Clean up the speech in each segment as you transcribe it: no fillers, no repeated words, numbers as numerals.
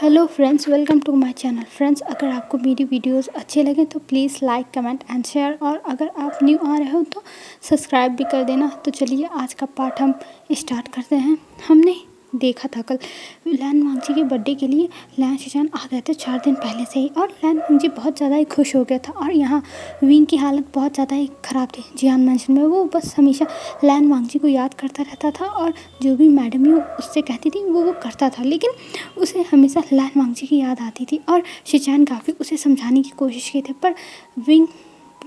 Hello friends, welcome to my channel. Friends, अगर आपको मेरी वीडियोस अच्छे लगे तो please like, comment and share, और अगर आप न्यू आ रहे हो तो सब्सक्राइब भी कर देना। तो चलिए आज का पार्ट हम स्टार्ट करते हैं। हमने देखा था कल लैन वांगजी के बर्थडे के लिए लैन शिजान आ गए थे 4 दिन पहले से ही, और लैन वांगजी बहुत ज़्यादा ही खुश हो गया था। और यहाँ विंग की हालत बहुत ज़्यादा ही ख़राब थी जियान मैंशन में। वो बस हमेशा लैन वांगजी को याद करता रहता था, और जो भी मैडम ही उससे कहती थी वो करता था, लेकिन उसे हमेशा लैन वांगजी की याद आती थी। और शिजान काफ़ी उसे समझाने की कोशिश की थी, पर विंग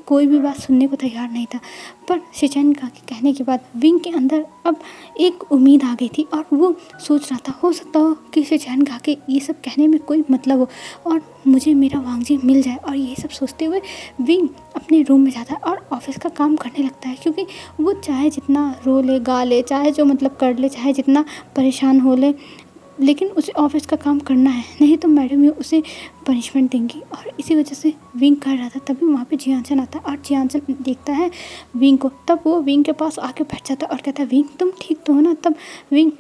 कोई भी बात सुनने को तैयार नहीं था। पर शिजान का के कहने के बाद विंग के अंदर अब एक उम्मीद आ गई थी, और वो सोच रहा था हो सकता हो कि शिजान का के ये सब कहने में कोई मतलब हो और मुझे मेरा वांगजी मिल जाए। और यही सब सोचते हुए विंग अपने रूम में जाता है और ऑफिस का काम करने लगता है, क्योंकि वो चाहे जितना रो ले गा ले, चाहे जो मतलब कर ले, चाहे जितना परेशान हो ले, लेकिन उसे ऑफिस का काम करना है, नहीं तो मैडम ये उसे पनिशमेंट देंगी। और इसी वजह से विंग कर रहा था। तभी वहाँ पे जियानचन आता है और जियानचन देखता है विंग को। तब वो विंग के पास आके बैठ जाता है और कहता है विंग तुम ठीक तो हो ना। तब विंग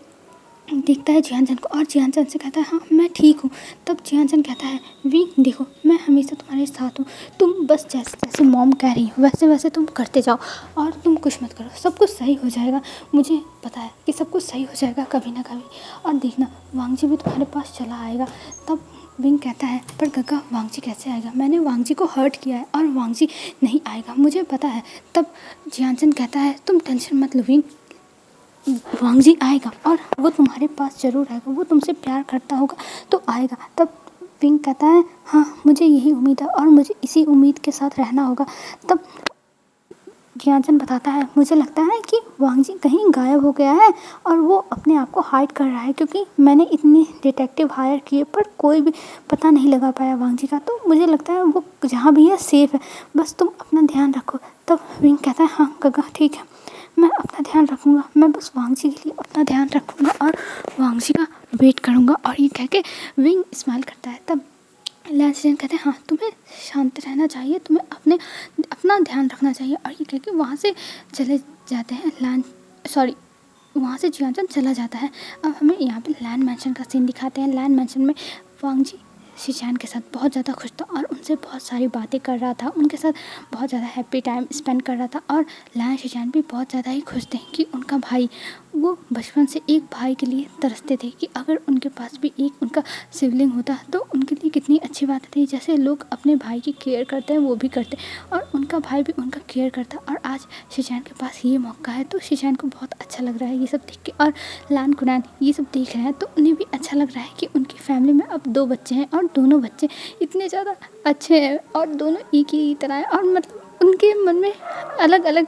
देखता है जियानचन को और जियानचन से कहता है हाँ मैं ठीक हूँ। तब जियानचन कहता है विंग देखो मैं हमेशा तुम्हारे साथ हूँ, तुम बस जैसे जैसे मॉम कह रही हो वैसे वैसे तुम करते जाओ और तुम कुछ मत करो, सब कुछ सही हो जाएगा। मुझे पता है कि सब कुछ सही हो जाएगा कभी ना कभी, और देखना वांगजी भी तुम्हारे पास चला आएगा। तब विंग कहता है पर गग्गा वांगजी कैसे आएगा, मैंने वांगजी को हर्ट किया है और वांगजी नहीं आएगा, मुझे पता है। तब जियानचन कहता है तुम टेंशन मत लो विंग, वांगजी आएगा और वो तुम्हारे पास ज़रूर आएगा, वो तुमसे प्यार करता होगा तो आएगा। तब विंग कहता है हाँ मुझे यही उम्मीद है और मुझे इसी उम्मीद के साथ रहना होगा। तब जियानचन बताता है मुझे लगता है कि वांगजी कहीं गायब हो गया है और वो अपने आप को हाइड कर रहा है, क्योंकि मैंने इतने डिटेक्टिव हायर किए पर कोई भी पता नहीं लगा पाया वांगजी का। तो मुझे लगता है वो जहाँ भी है सेफ़ है, बस तुम अपना ध्यान रखो। तब विंग कहता है हाँ गग्गा ठीक है, मैं अपना ध्यान रखूँगा, मैं बस वांगजी के लिए अपना ध्यान रखूँगा और वांगजी का वेट करूँगा। और ये कह के विंग स्माइल करता है। तब लैन शिजान कहते हैं हाँ तुम्हें शांत रहना चाहिए, तुम्हें अपना ध्यान रखना चाहिए। और ये कह के वहाँ से चले जाते हैं वहाँ से जियानचन चला जाता है। अब हमें यहाँ पे लैन मैंशन का सीन दिखाते हैं। लैन मैंशन में वांगजी शिजान के साथ बहुत ज़्यादा खुश था और उनसे बहुत सारी बातें कर रहा था, उनके साथ बहुत ज़्यादा हैप्पी टाइम स्पेंड कर रहा था। और लैन शिजान भी बहुत ज़्यादा ही खुश थे कि उनका भाई, वो बचपन से एक भाई के लिए तरसते थे कि अगर उनके पास भी एक उनका सिबलिंग होता तो उनके लिए कितनी अच्छी बात थी। जैसे लोग अपने भाई की केयर करते हैं वो भी करते, और उनका भाई भी उनका केयर करता। और आज शिजान के पास ये मौका है तो शिजान को बहुत अच्छा लग रहा है ये सब देख के। और लैन कुनैन ये सब देख रहे हैं तो उन्हें भी अच्छा लग रहा है कि उनकी फैमिली में अब 2 बच्चे हैं, और दोनों बच्चे इतने ज़्यादा अच्छे हैं और दोनों एक ही तरह हैं। और मतलब उनके मन में अलग अलग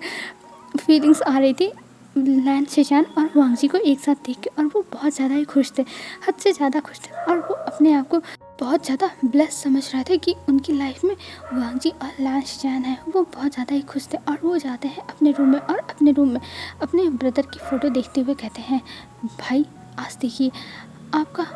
फीलिंग्स आ रही थी लैन शिजान और वांगजी को एक साथ देख के, और वो बहुत ज़्यादा ही खुश थे, हद से ज़्यादा खुश थे। और वो अपने आप को बहुत ज़्यादा ब्लेस समझ रहे थे कि उनकी लाइफ में वांगजी और लैन शिजान है। वो बहुत ज़्यादा ही खुश थे और वो जाते हैं अपने रूम में, और अपने रूम में अपने ब्रदर की फ़ोटो देखते हुए कहते हैं भाई आज देखिए आपका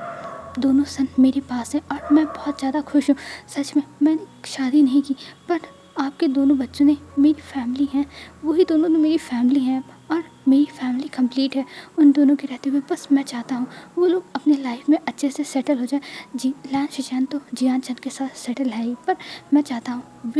दोनों सन मेरे पास है और मैं बहुत ज़्यादा खुश हूँ। सच में मैंने शादी नहीं की, पर आपके दोनों बच्चों ने मेरी फैमिली हैं, वही दोनों ने मेरी फैमिली हैं और मेरी फैमिली कंप्लीट है उन दोनों के रहते हुए। बस मैं चाहता हूँ वो लोग अपने लाइफ में अच्छे से सेटल हो जाए। जी लैन शिजान तो जियानचन के साथ सेटल है ही, पर मैं चाहता हूँ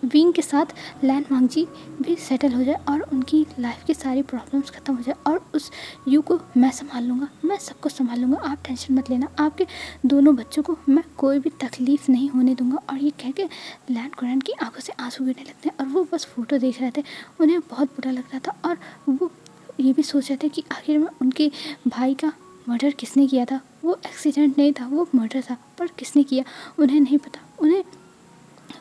विंग के साथ लैन वांगजी भी सेटल हो जाए और उनकी लाइफ की सारी प्रॉब्लम्स ख़त्म हो जाए, और उस यू को मैं संभाल लूँगा, मैं सबको संभाल लूँगा, आप टेंशन मत लेना, आपके दोनों बच्चों को मैं कोई भी तकलीफ़ नहीं होने दूँगा। और ये कह के लैन कुनैन की आंखों से आंसू गिरने लगते हैं और वो बस फ़ोटो देख रहे थे। उन्हें बहुत बुरा लग रहा था और वो ये भी सोच रहे थे कि आखिर में उनके भाई का मर्डर किसने किया था। वो एक्सीडेंट नहीं था, वो मर्डर था, पर किसने किया उन्हें नहीं पता। उन्हें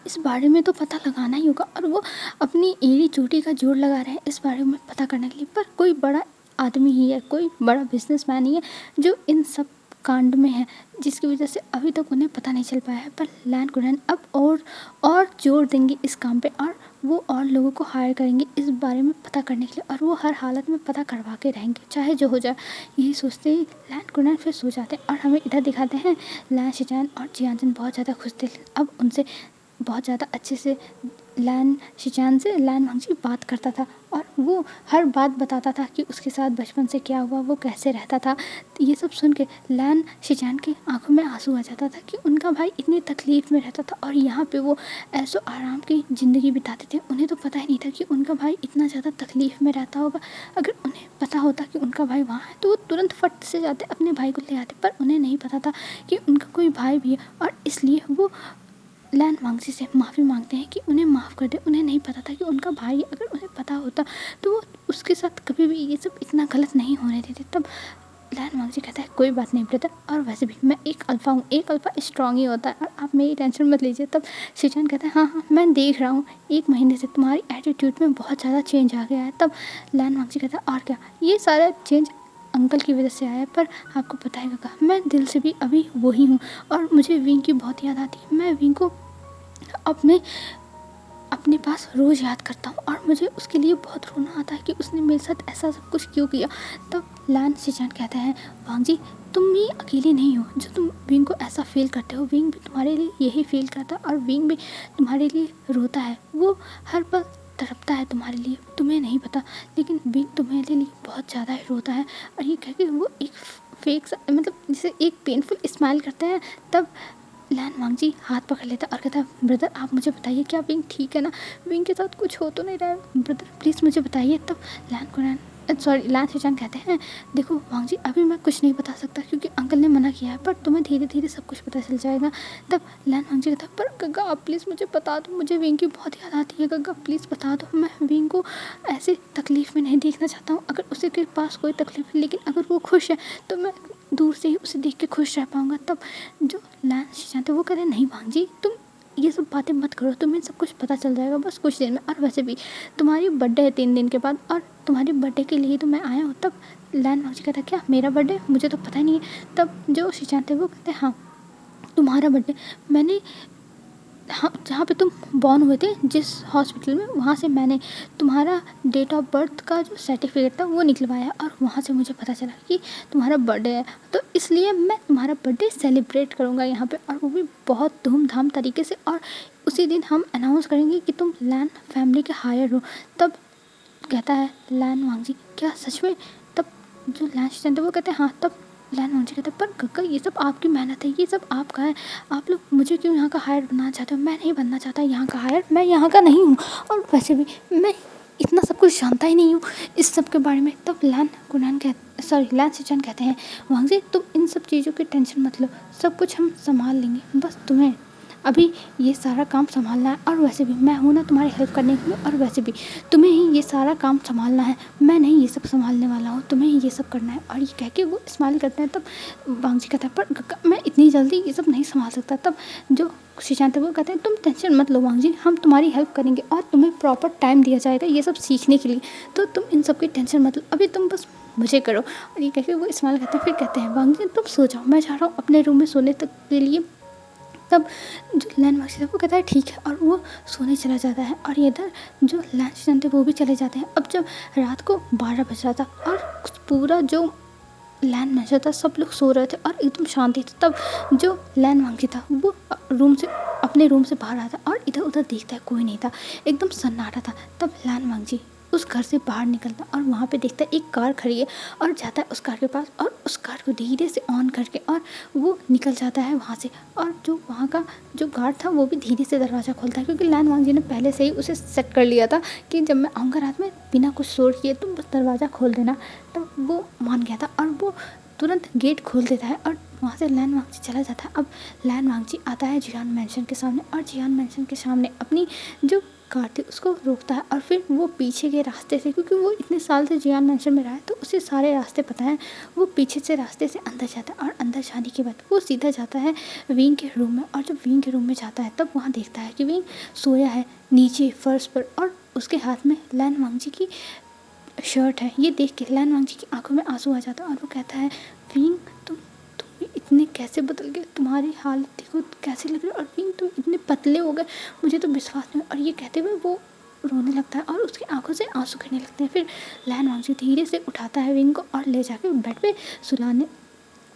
इस बारे में तो पता लगाना ही होगा, और वो अपनी एड़ी चोटी का जोर लगा रहे हैं इस बारे में पता करने के लिए। पर कोई बड़ा आदमी ही है, कोई बड़ा बिजनेसमैन ही है जो इन सब कांड में है, जिसकी वजह से अभी तक उन्हें पता नहीं चल पाया है। पर लैन कुनैन अब और जोर देंगे इस काम पे, और वो और लोगों को हायर करेंगे इस बारे में पता करने के लिए, और वो हर हालत में पता करवा के रहेंगे चाहे जो हो जाए। यही सोचते ही लैन कुनैन फिर सो जाते हैं। और हमें इधर दिखाते हैं लैन शिजान और जियानचन बहुत ज़्यादा खुश थे, अब उनसे बहुत ज़्यादा अच्छे से लैन शिचान से लैन वांगजी बात करता था और वो हर बात बताता था कि उसके साथ बचपन से क्या हुआ, वो कैसे रहता था। तो ये सब सुन के लैन शिचान की आंखों में आंसू आ जाता था कि उनका भाई इतनी तकलीफ़ में रहता था और यहाँ पे वो ऐसो आराम की ज़िंदगी बिताते थे। उन्हें तो पता ही नहीं था कि उनका भाई इतना ज़्यादा तकलीफ़ में रहता होगा। अगर उन्हें पता होता कि उनका भाई वहाँ है तो वो तुरंत फट से जाते, अपने भाई को ले आते, पर उन्हें नहीं पता था कि उनका कोई भाई भी है और इसलिए वो लैन वांगजी से माफ़ी मांगते हैं कि उन्हें माफ़ कर दे। उन्हें नहीं पता था कि उनका भाई, अगर उन्हें पता होता तो वो उसके साथ कभी भी ये सब इतना गलत नहीं होने देते। तब लैन वांगजी कहता है कोई बात नहीं ब्रदर, और वैसे भी मैं एक अल्फ़ा हूँ, एक अल्फ़ा स्ट्रांग ही होता है और आप मेरी टेंशन मत लीजिए। तब शिचान कहता है हाँ हाँ मैं देख रहा हूँ, 1 महीने से तुम्हारी एटीट्यूड में बहुत ज़्यादा चेंज आ गया है। तब लैन वांगजी कहता है और क्या, ये सारा चेंज अंकल की वजह से आया है, पर आपको पता है काका मैं दिल से भी अभी वही हूँ और मुझे विंग की बहुत याद आती है। मैं विंग को अपने अपने पास रोज़ याद करता हूँ और मुझे उसके लिए बहुत रोना आता है कि उसने मेरे साथ ऐसा सब कुछ क्यों किया। तब लैन शिचान कहते हैं वांगजी तुम ही अकेले नहीं हो जो तुम विंग को ऐसा फील करते हो, विंग भी तुम्हारे लिए यही फील करता है और विंग भी तुम्हारे लिए रोता है, वो हर पल तड़पता है तुम्हारे लिए, तुम्हें नहीं पता, लेकिन विंग तुम्हारे लिए बहुत ज़्यादा ही रोता है। और ये कह के वो एक फेक मतलब जैसे एक पेनफुल स्माइल करते हैं। तब लैन वांगजी हाथ पकड़ लेता और कहता है ब्रदर आप मुझे बताइए क्या विंग ठीक है ना, विंग के साथ कुछ हो तो नहीं रहा है ब्रदर, प्लीज़ मुझे बताइए। तब लैन शिचान कहते हैं देखो वांगजी अभी मैं कुछ नहीं बता सकता क्योंकि अंकल ने मना किया है, पर तुम्हें धीरे धीरे सब कुछ पता चल जाएगा। तब लैन वांगजी कहता है पर गग्गा आप प्लीज़ मुझे बता दो, मुझे विंग की बहुत याद आती है गग्गा, प्लीज़ बता दो, मैं विंग को ऐसे तकलीफ़ में नहीं देखना चाहता हूँ। अगर उसी के पास कोई तकलीफ़ है लेकिन अगर वो खुश है तो मैं दूर से ही उसे देख के खुश रह पाऊँगा। तब जो लैन शिचान थे वो कहते हैं नहीं वांगजी तुम ये सब बातें मत करो, तुम्हें सब कुछ पता चल जाएगा बस कुछ दिन में, और वैसे भी तुम्हारी बर्थडे है 3 दिन के बाद और तुम्हारे बर्थडे के लिए तो मैं आया हूँ। तब लैन वांगजी कहता क्या मेरा बर्थडे, मुझे तो पता ही नहीं है। तब जो शिचान थे वो कहते हैं हाँ तुम्हारा बर्थडे, मैंने हाँ जहाँ पे तुम बॉर्न हुए थे जिस हॉस्पिटल में, वहाँ से मैंने तुम्हारा डेट ऑफ बर्थ का जो सर्टिफिकेट था वो निकलवाया और वहाँ से मुझे पता चला कि तुम्हारा बर्थडे है, तो इसलिए मैं तुम्हारा बर्थडे सेलिब्रेट करूँगा यहाँ पे, और वो भी बहुत धूमधाम तरीके से, और उसी दिन हम अनाउंस करेंगे कि तुम लैन फैमिली के हायर हो। तब कहता है लैन वांगजी क्या सच में। तब जो लैन शिचान थे वो कहते हैं हाँ। तब लैन वांगजी कहते हैं पर गग्गा ये सब आपकी मेहनत है, ये सब आपका है, आप लोग मुझे क्यों यहाँ का हायर बनाना चाहते हो, मैं नहीं बनना चाहता यहाँ का हायर, मैं यहाँ का नहीं हूँ और वैसे भी मैं इतना सब कुछ जानता ही नहीं हूँ इस सब के बारे में। तब लैन शिचान कहते हैं वांगजी तुम इन सब चीज़ों की टेंशन मत लो, सब कुछ हम संभाल लेंगे, बस तुम्हें अभी ये सारा काम संभालना है, और वैसे भी मैं हूँ ना तुम्हारी हेल्प करने के लिए, और वैसे भी तुम्हें ही ये सारा काम संभालना है, मैं नहीं ये सब संभालने वाला हूँ, तुम्हें ही ये सब करना है। और ये कह के वो स्माइल करते हैं। तब वांगजी कहता है पर गग्गा मैं इतनी जल्दी ये सब नहीं संभाल सकता। तब जो शिचान थे वो कहते हैं तुम टेंशन मत लो वांगजी, हम तुम्हारी हेल्प करेंगे और तुम्हें प्रॉपर टाइम दिया जाएगा ये सब सीखने के लिए, तो तुम इन सब की टेंशन मत लो, अभी तुम बस मुझे करो। और ये कह के वो स्माइल करते हैं, फिर कहते हैं वांगजी तुम सो जाओ, मैं जा रहा हूँ अपने रूम में सोने तक के लिए। तब जो लैन वांगजी था वो कहता है ठीक है, और वो सोने चला जाता है, और इधर जो लैन शिचान थे वो भी चले जाते हैं। अब जब रात को 12 बज रहा था और पूरा जो लैन मैनेजर था सब लोग सो रहे थे और एकदम शांति थी। तब जो लैन वांगजी था वो अपने रूम से बाहर आता और इधर उधर देखता है, कोई नहीं था, एकदम सन्नाटा था। तब लैन वांगजी उस घर से बाहर निकलता और वहाँ पे देखता है एक कार खड़ी है और जाता है उस कार के पास और उस कार को धीरे से ऑन करके और वो निकल जाता है वहाँ से। और जो वहाँ का जो गार्ड था वो भी धीरे से दरवाज़ा खोलता है, क्योंकि लैन वांगजी ने पहले से ही उसे सेट कर लिया था कि जब मैं आऊँगा रात में बिना कुछ शोर किए तुम बस दरवाज़ा खोल देना। तब वो मान गया था और वो तुरंत गेट खोल देता है और वहाँ से लैन वांगजी चला जाता है। अब लैन वांगजी आता है जियान मैंशन के सामने और जियान मैंशन के सामने अपनी जो कार थी उसको रोकता है, और फिर वो पीछे के रास्ते से, क्योंकि वो इतने साल से जियान मैंशन में रहा है तो उसे सारे रास्ते पता है, वो पीछे से रास्ते से अंदर जाता है और अंदर जाने के बाद वो सीधा जाता है विंग के रूम में। और जब विंग के रूम में जाता है तब वहाँ देखता है कि विंग सोया है नीचे फर्श पर और उसके हाथ में लैन वांगजी की शर्ट है। ये देख के लैन वांगजी की आंखों में आंसू आ जाता है और वो कहता है विंग तुम इतने कैसे बदल गए, तुम्हारी हालत देखो कैसे लग रही है, और विंग तुम इतने पतले हो गए, मुझे तो विश्वास नहीं। और ये कहते हुए वो रोने लगता है और उसकी आंखों से आंसू गिरने लगते हैं। फिर लैन वांगजी धीरे से उठाता है विंग को और ले जाके बेड पे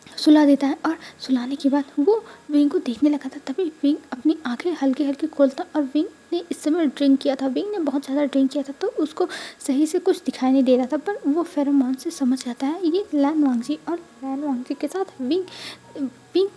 सुला देता है, और सुलाने के बाद वो विंग को देखने लगा था। तभी विंग अपनी आंखें हल्की हल्की खोलता और विंग ने इस समय ड्रिंक किया था, विंग ने बहुत ज़्यादा ड्रिंक किया था, तो उसको सही से कुछ दिखाई नहीं दे रहा था, पर वो फेरोमोन से समझ जाता है ये लैन वांगजी। और लैन वांगजी के साथ विंग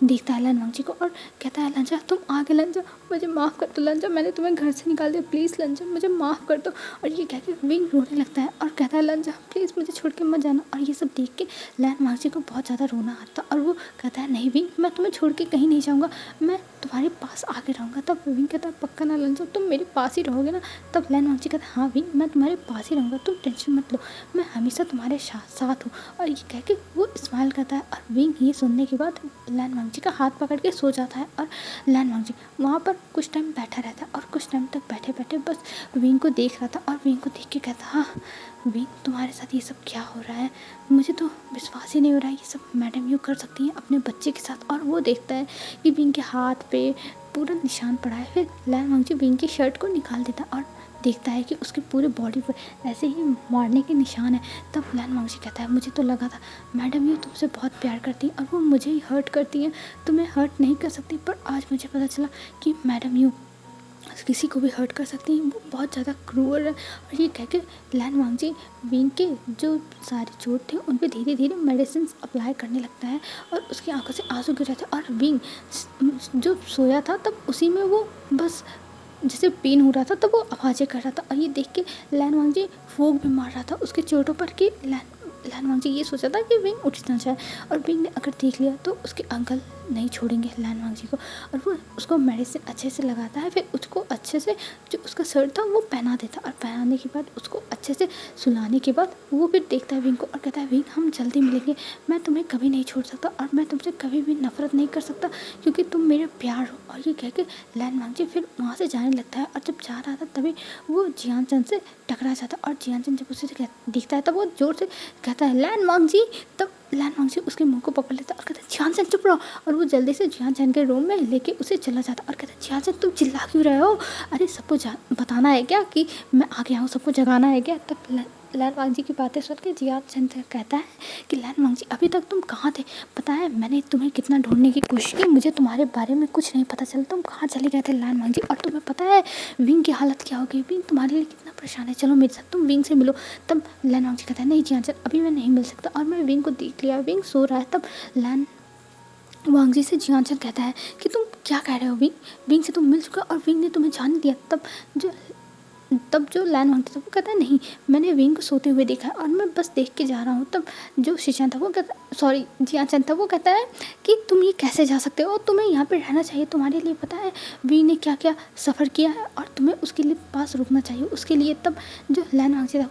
देखता है लैन वांगजी को और कहता है लंजा तुम आगे, लंजा मुझे माफ़ कर दो, लंजा मैंने तुम्हें घर से निकाल दिया, प्लीज़ लंजा मुझे माफ़ कर दो। और ये कह के विंग रोने लगता है और कहता है लंजा प्लीज़ मुझे छोड़ के मत जाना। और ये सब देख के लैन वांगजी को बहुत ज़्यादा रोना आता और वो कहता है नहीं विंग, मैं तुम्हें छोड़ के कहीं नहीं जाऊँगा, मैं तुम्हारे पास आके रहूँगा। तब विंग कहता है पक्का ना लंजा, तुम मेरे पास ही रहोगे ना। तब लैन वांगजी कहता है हाँ विंग, मैं तुम्हारे पास ही रहूँगा, तुम टेंशन मत लो, मैं हमेशा तुम्हारे साथ हूँ। और ये कह के वो स्माइल करता है और विंग ये सुनने के बाद लैन वांगजी का हाथ पकड़ के सो जाता है। और लैन वांगजी वहाँ पर कुछ टाइम बैठा रहता है और कुछ टाइम तक बैठे बैठे बस विंग को देख रहा था। और विंग को देख के कहता हाँ विंग, तुम्हारे साथ ये सब क्या हो रहा है, मुझे तो विश्वास ही नहीं हो रहा है ये सब मैडम यू कर सकती हैं अपने बच्चे के साथ। और वो देखता है कि विंग के हाथ पे पूरा निशान पड़ा है। फिर लैन वांगजी विंग की शर्ट को निकाल देता और देखता है कि उसकी पूरे बॉडी पर ऐसे ही मारने के निशान है। तब लैन वांगजी कहता है मुझे तो लगा था मैडम ये तुमसे बहुत प्यार करती हैं और वो मुझे ही हर्ट करती हैं, तुम्हें हर्ट नहीं कर सकती, पर आज मुझे पता चला कि मैडम यू किसी को भी हर्ट कर सकती हैं, वो बहुत ज़्यादा क्रूअल है। और ये कह के लैन वांगजी विंग के जो सारे चोट थे उन पर धीरे धीरे मेडिसिन अप्लाई करने लगता है और उसकी आंखों से आंसू गिर जाते हैं। और विंग जो सोया था तब उसी में वो बस जैसे पेन हो रहा था तब वो आवाज़ें कर रहा था। और ये देख के लैन वांगजी फूंक भी मार रहा था उसके चोटों पर कि लैन वांगजी ये सोचा था कि विंग उठ ना जाए। और विंग ने अगर देख लिया तो उसके अंकल नहीं छोड़ेंगे लैन वांगजी को। और वो उसको मेडिसिन अच्छे से लगाता है, फिर उसको अच्छे से जो उसका शर्ट था वो पहना देता। और पहनाने के बाद उसको अच्छे से सुलाने के बाद वो फिर देखता है विंग को और कहता है विंग हम जल्दी मिलेंगे, मैं तुम्हें कभी नहीं छोड़ सकता और मैं तुमसे कभी भी नफरत नहीं कर सकता क्योंकि तुम मेरे प्यार हो। और ये कह के लैन वांगजी फिर वहाँ से जाने लगता है। और जब जा रहा था तभी वो जियान चंद से टकरा जाता और जियान चंद जब उसे दिखता है तब वो जोर से कहता है लैन वांगजी। तब लैन वांगजी उसके मुंह को पकड़ लेता और कहता है जियान चंद चुप रहो। और वो जल्दी से जियान चंद के रूम में लेके उसे चला जाता और कहता है जियान चंद तुम चिल्ला क्यों रहे हो, अरे सबको बताना है क्या कि मैं आ गया हूँ, सबको जगाना है क्या। तब लैन वांगजी की बातें सुन के जियान चंद कहता है कि लैन वांगजी अभी तक तुम कहाँ थे, पता है मैंने तुम्हें कितना ढूंढने की कोशिश की, मुझे तुम्हारे बारे में कुछ नहीं पता चला, तुम कहाँ चले गए थे लैन वांगजी। और तुम्हें पता है विंग की हालत क्या होगी, विंग तुम्हारे लिए कितना परेशान है, चलो मेरे साथ तुम विंग से मिलो। तब लैन वांगजी कहता है नहीं जियान चंद अभी मैं नहीं मिल सकता और मैं विंग को देख लिया, विंग सो रहा है। तब लैन वांगजी से जियान चंद कहता है कि तुम क्या कह रहे हो, विंग से तुम मिल चुका और विंग ने तुम्हें जान दिया। तब जो लैन वांगजी था वो कहता है नहीं मैंने विंग को सोते हुए देखा और मैं बस देख के जा रहा हूँ। तब जो शिशान था वो कहता सॉरी जियान चंद था वो कहता है कि तुम ये कैसे जा सकते हो, तुम्हें यहाँ पे रहना चाहिए, तुम्हारे लिए पता है विंग ने क्या क्या सफ़र किया है और तुम्हें उसके लिए पास रुकना चाहिए उसके लिए। तब जो लैन वांगजी था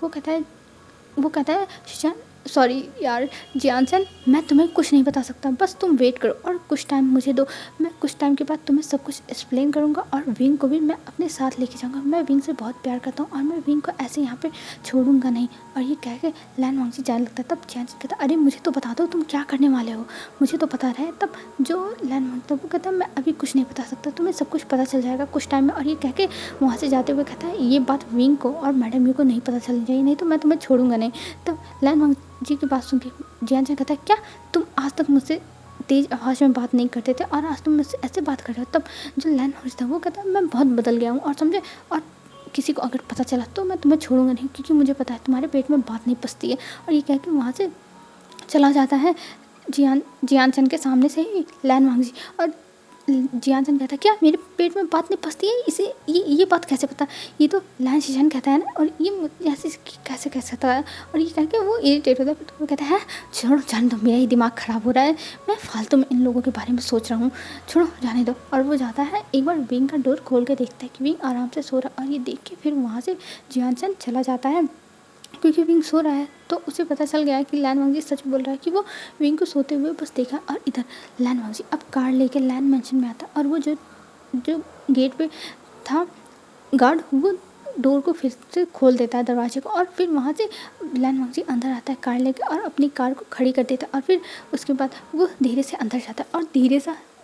वो कहता है शिशान सॉरी यार जियान चंद मैं तुम्हें कुछ नहीं बता सकता, बस तुम वेट करो और कुछ टाइम मुझे दो, मैं कुछ टाइम के बाद तुम्हें सब कुछ एक्सप्लेन करूँगा और विंग को भी मैं अपने साथ लेके जाऊँगा, मैं विंग से बहुत प्यार करता हूँ और मैं विंग को ऐसे यहाँ पे छोड़ूंगा नहीं। और ये कह के लैन वांगजी जाने लगता है। तब जियान चंद कहता अरे मुझे तो बता दो तुम क्या करने वाले हो, मुझे तो पता रहे। तब जो लैन वांगजी था वो कहता है मैं अभी कुछ नहीं बता सकता, तुम्हें सब कुछ पता चल जाएगा कुछ टाइम में। और ये कह के वहाँ से जाते हुए कहता है ये बात विंग को और मैडम यू को नहीं पता चलनी चाहिए, नहीं तो मैं तुम्हें छोड़ूंगा नहीं। तब लैन वांगजी की बात सुन के जियान चंद कहता है क्या तुम आज तक मुझसे तेज़ आवाज़ में बात नहीं करते थे और आज तुम मुझसे ऐसे बात कर रहे हो। तब जो लैन वांगजी था वो कहता है मैं बहुत बदल गया हूँ और समझे, और किसी को अगर पता चला तो मैं तुम्हें छोड़ूंगा नहीं क्योंकि मुझे पता है तुम्हारे पेट में बात नहीं पचती है। और ये कह के वहाँ से चला जाता है जियान चंद के सामने से ही लैन वांगजी। और जियान चंद कहता है क्या मेरे पेट में बात नहीं पचती है, इसे ये बात कैसे पता, ये तो लैन शिशान कहता है ना, और ये ऐसे कैसे कह सकता है। और ये कह के वो इरिटेट होता है, फिर वो कहता है छोड़ो जाने दो, मेरा ही दिमाग ख़राब हो रहा है, मैं फालतू में इन लोगों के बारे में सोच रहा हूँ, छोड़ो जाने दो। और वो जाता है एक बार विंग का डोर खोल के देखता है कि विंग आराम से सो रहा है। और ये देख के फिर वहाँ से जियान चंद चला जाता है क्योंकि विंग सो रहा है। तो उसे पता चल गया है कि लैन वांगजी सच बोल रहा है कि वो विंग को सोते हुए बस देखा। और इधर लैन वांगजी अब कार लेके लैन मैंशन में आता और वो जो गेट पे था गार्ड वो डोर को फिर से खोल देता है दरवाजे को। और फिर वहाँ से लैन वांगजी अंदर आता है कार लेके और अपनी कार को खड़ी कर देता है। और फिर उसके बाद वो धीरे से अंदर जाता है और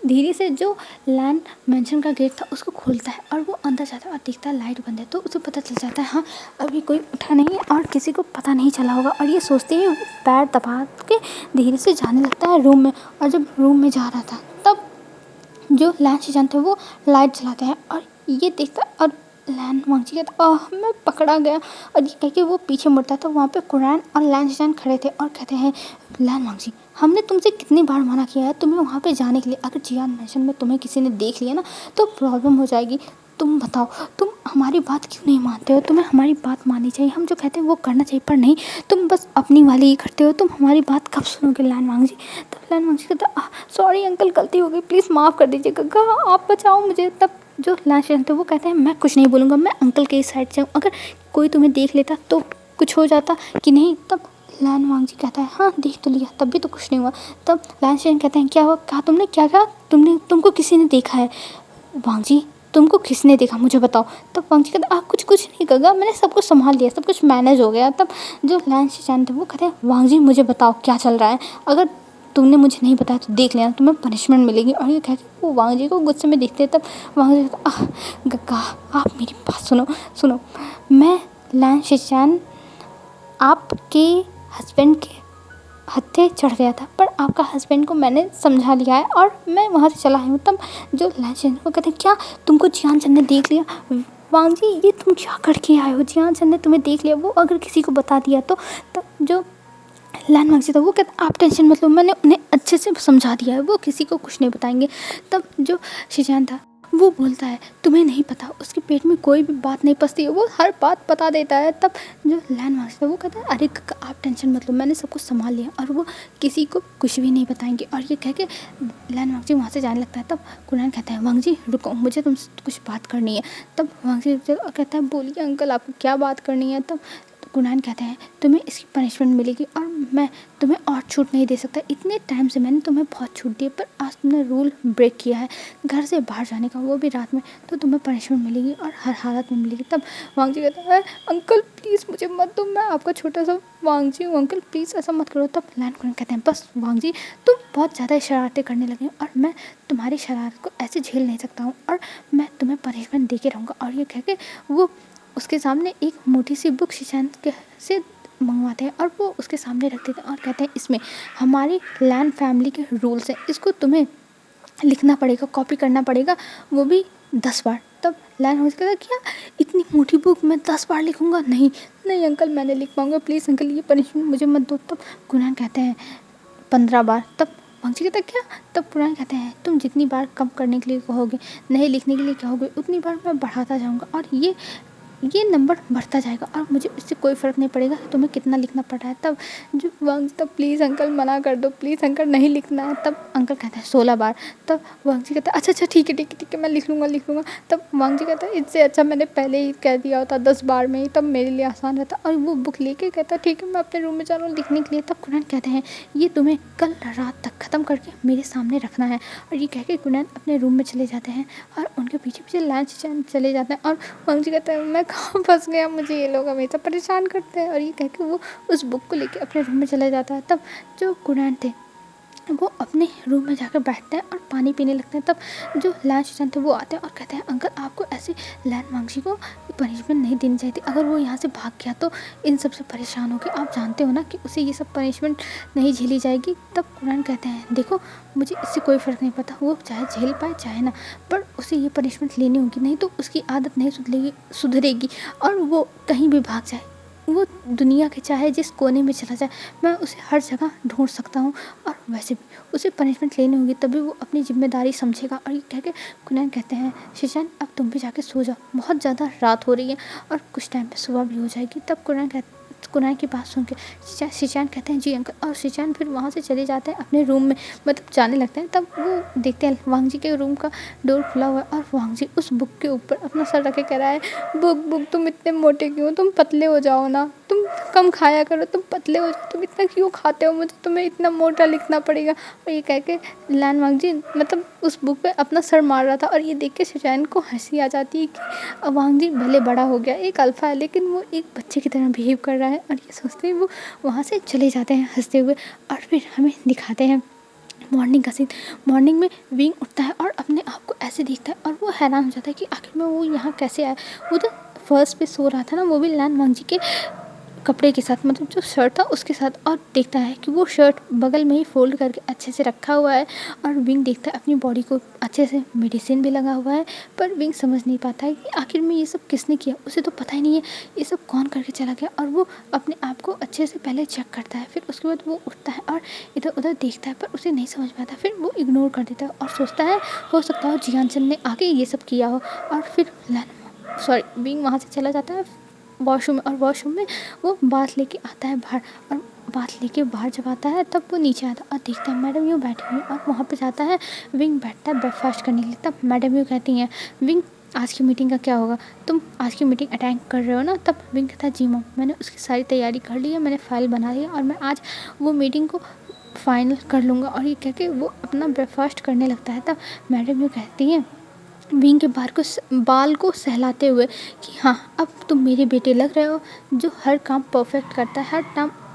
धीरे से जो लैन मैंशन का गेट था उसको खोलता है और वो अंदर जाता है और देखता है लाइट बंद है। तो उसे पता चल जाता है हाँ अभी कोई उठा नहीं है और किसी को पता नहीं चला होगा। और ये सोचते ही पैर दबा के धीरे से जाने लगता है रूम में। और जब रूम में जा रहा था तब जो लैन शिशान थे वो लाइट जलाते हैं और ये देखता और लैन वांगजी कहता मैं पकड़ा गया। और ये कह के वो पीछे मुड़ता है तो वहाँ पे कुरैन और लैन शिशान खड़े थे और कहते हैं लैन वांगजी हमने तुमसे कितनी बार मना किया है तुम्हें वहाँ पे जाने के लिए, अगर जियान मैंशन में तुम्हें किसी ने देख लिया ना तो प्रॉब्लम हो जाएगी। तुम बताओ तुम हमारी बात क्यों नहीं मानते हो, तुम्हें हमारी बात माननी चाहिए, हम जो कहते हैं वो करना चाहिए, पर नहीं तुम बस अपनी वाली ही करते हो, तुम हमारी बात कब सुनोगे लैन वांगजी। तब लैन वांगजी कहता सॉरी अंकल गलती हो गई, प्लीज़ माफ़ कर दीजिए गग्गा, आप बचाओ मुझे। तब जो लैन शिशान थे वो कहते हैं मैं कुछ नहीं बोलूँगा, मैं अंकल के इस साइड से हूँ, अगर कोई तुम्हें देख लेता तो कुछ हो जाता कि नहीं। तब लैन वांगजी कहता है हाँ देख तो लिया तब भी तो कुछ नहीं हुआ। तब लैन शिशान कहते हैं क्या हुआ, कहा तुमने क्या कहा, तुमको किसी ने देखा है। वांगजी तुमको किसने देखा मुझे बताओ। तब वांगजी कहता कुछ नहीं गगा, मैंने सब कुछ संभाल लिया, सब कुछ मैनेज हो गया। तब जो लैन शिशान थे वो कहते हैं वांगजी मुझे बताओ क्या चल रहा है, अगर तुमने मुझे नहीं बताया तो देख लेना तुम्हें पनिशमेंट मिलेगी। और ये कह के वो वांगजी को गुस्से में देखते हैं। तब वांगजी कहता गग्गा आप मेरी बात सुनो, मैं लैन शिशान आपके हस्बैंड के हत्थे चढ़ गया था, पर आपका हस्बैंड को मैंने समझा लिया है और मैं वहाँ से चला आई हूँ। तब जो लैन शिशान को कहते हैं क्या तुमको जियान चंद ने देख लिया। वांगजी ये तुम क्या करके आए हो, जियान चंद ने तुम्हें देख लिया, वो अगर किसी को बता दिया तो। तब जो लैन वांगजी था वो कहता आप टेंशन मत लो, मैंने उन्हें अच्छे से समझा दिया है, वो किसी को कुछ नहीं बताएंगे। तब जो शिजान था वो बोलता है तुम्हें नहीं पता उसके पेट में कोई भी बात नहीं पसती है, वो हर बात बता देता है। तब जो लैन वांगजी था वो कहता है अरे आप टेंशन मत लो, मैंने सब कुछ संभाल लिया और वो किसी को कुछ भी नहीं बताएंगे। और ये कह के लैन वांगजी वहाँ से जाने लगता है। तब कुरैन कहता है वांगजी रुको मुझे तुमसे कुछ बात करनी है। तब वांगजी कहता है बोलिए अंकल आपको क्या बात करनी है। तब कुरैन कहते हैं तुम्हें इसकी पनिशमेंट मिलेगी और मैं तुम्हें और छूट नहीं दे सकता, इतने टाइम से मैंने तुम्हें बहुत छूट दी है पर आज तुमने रूल ब्रेक किया है घर से बाहर जाने का, वो भी रात में, तो तुम्हें पनिशमेंट मिलेगी और हर हालत में मिलेगी। तब वांगजी कहता है अंकल प्लीज़ मुझे मत दो, मैं आपका छोटा सा वांगजी हूँ अंकल प्लीज़ ऐसा मत करो। तब लैन कुरैन कहते हैं बस वांगजी तुम बहुत ज़्यादा शरारतें करने लगे हो और मैं तुम्हारी शरारत को ऐसे झेल नहीं सकता हूँ और मैं तुम्हें पनिशमेंट दे के रहूँगा। और ये कह के वो उसके सामने एक मोटी सी बुक शिशान से मंगवाते हैं और वो उसके सामने रख देते हैं और कहते हैं इसमें हमारी लैन फैमिली के रूल्स हैं, इसको तुम्हें लिखना पड़ेगा, कॉपी करना पड़ेगा, वो भी 10 बार। तब लैन हो कहता क्या इतनी मोटी बुक मैं 10 बार लिखूंगा, नहीं अंकल मैं नहीं लिख पाऊंगा, प्लीज़ अंकल ये पनिशमेंट मुझे मत दो। तब कुरैन कहते हैं 15 बार। तब वांगजी कहता क्या, तब कुरैन कहते हैं तुम जितनी बार कम करने के लिए कहोगे, नहीं लिखने के लिए कहोगे, उतनी बार मैं बढ़ाता जाऊँगा और ये नंबर बढ़ता जाएगा और मुझे इससे कोई फ़र्क नहीं पड़ेगा कि तुम्हें कितना लिखना पड़ रहा है। तब जो वांगजी तब प्लीज़ अंकल मना कर दो, प्लीज़ अंकल नहीं लिखना है। तब अंकल कहता है 16 बार। तब वांगजी कहता है अच्छा ठीक है मैं लिख लूँगा। तब वांगजी कहता है इससे अच्छा मैंने पहले ही कह दिया होता 10 बार में ही, तब मेरे लिए आसान रहता। और वो बुक लेके कहता है ठीक है मैं अपने रूम में जा रहा हूँ लिखने के लिए। तब कुरैन कहते हैं ये तुम्हें कल रात तक ख़त्म करके मेरे सामने रखना है। और ये कह के कुरैन अपने रूम में चले जाते हैं और उनके पीछे लैन शिशान चले जाते हैं। और वांगजी कहता है मैं कहाँ फंस गया, मुझे ये लोग हमेशा परेशान करते हैं। और ये कह के वो उस बुक को लेके अपने रूम में चला जाता है। तब जो कुरैन थे वो अपने रूम में जाकर बैठते हैं और पानी पीने लगते हैं। तब जो लैन शिशान थे वो आते हैं और कहते हैं अंकल आपको ऐसे लैन वांगजी को पनिशमेंट नहीं देनी चाहिए थी, अगर वो यहाँ से भाग गया तो इन सब से परेशान होकर आप जानते हो ना कि उसे ये सब पनिशमेंट नहीं झेली जाएगी। तब कुरैन कहते हैं देखो मुझे इससे कोई फ़र्क नहीं पड़ता, वो चाहे झेल पाए चाहे ना, पर उसे ये पनिशमेंट लेनी होगी, नहीं तो उसकी आदत नहीं सुधरेगी और वो कहीं भी भाग जाए, वो दुनिया के चाहे जिस कोने में चला जाए मैं उसे हर जगह ढूंढ सकता हूँ और वैसे भी उसे पनिशमेंट लेनी होगी तभी वो अपनी जिम्मेदारी समझेगा। और ये कह के कुरैन कहते हैं शिशान अब तुम भी जाके सो जाओ, बहुत ज़्यादा रात हो रही है और कुछ टाइम पे सुबह भी हो जाएगी। तब कुरैन की बात सुन के शिशान कहते हैं जी अंकल, और शिशान फिर वहाँ से चले जाते हैं अपने रूम में, मतलब जाने लगते हैं। तब वो देखते हैं वांगजी के रूम का डोर खुला हुआ है और वांगजी उस बुक के ऊपर अपना सर रख के कह रहा है बुक तुम इतने मोटे क्यों, तुम पतले हो जाओ ना, तुम कम खाया करो, तुम पतले हो जाओ, तुम इतना क्यों खाते हो, मुझे तुम्हें इतना मोटा लिखना पड़ेगा। और ये कह के लैन वांगजी मतलब उस बुक पे अपना सर मार रहा था और ये देख के शिशान को हंसी आ जाती है कि वांगजी भले बड़ा हो गया, एक अल्फ़ा है लेकिन वो एक बच्चे की तरह बिहेव कर रहा है। और ये सोचते हैं वो वहाँ से चले जाते हैं हंसते हुए। और फिर हमें दिखाते हैं मॉर्निंग का सीन। मॉर्निंग में विंग उठता है और अपने आप को ऐसे देखता है और वो हैरान हो जाता है कि आखिर में वो यहाँ कैसे आया। वो तो फर्स्ट पे सो रहा था ना, वो भी लैन वांगजी के कपड़े के साथ, मतलब जो शर्ट था उसके साथ, और देखता है कि वो शर्ट बगल में ही फ़ोल्ड करके अच्छे से रखा हुआ है। और विंग देखता है अपनी बॉडी को अच्छे से मेडिसिन भी लगा हुआ है, पर विंग समझ नहीं पाता है कि आखिर में ये सब किसने किया। उसे तो पता ही नहीं है ये सब कौन करके चला गया। और वो अपने आप को अच्छे से पहले चेक करता है, फिर उसके बाद वो उठता है और इधर उधर देखता है, पर उसे नहीं समझ में आता। फिर वो इग्नोर कर देता है और सोचता है हो सकता हो जियान चंद ने आके ये सब किया हो। और फिर विंग वहाँ से चला जाता है वॉशरूम में, और वॉशरूम में वो बाथ लेके आता है बाहर। और बाथ लेके बाहर जब आता है तब वो नीचे आता है और देखता है मैडम यूँ बैठी हुई है। और वहाँ पे जाता है, विंग बैठता है ब्रेकफास्ट करने के लिए। तब मैडम यूँ कहती हैं, विंग आज की मीटिंग का क्या होगा, तुम आज की मीटिंग अटेंड कर रहे हो ना। तब विंग कहता है जी मॉम, मैंने उसकी सारी तैयारी कर ली है, मैंने फ़ाइल बना ली है और मैं आज वो मीटिंग को फाइनल कर लूँगा। और ये कह के वो अपना ब्रेकफास्ट करने लगता है। तब मैडम यूँ कहती हैं विंग के बाल को सहलाते हुए कि हाँ, अब तुम मेरे बेटे लग रहे हो जो हर काम परफेक्ट करता है,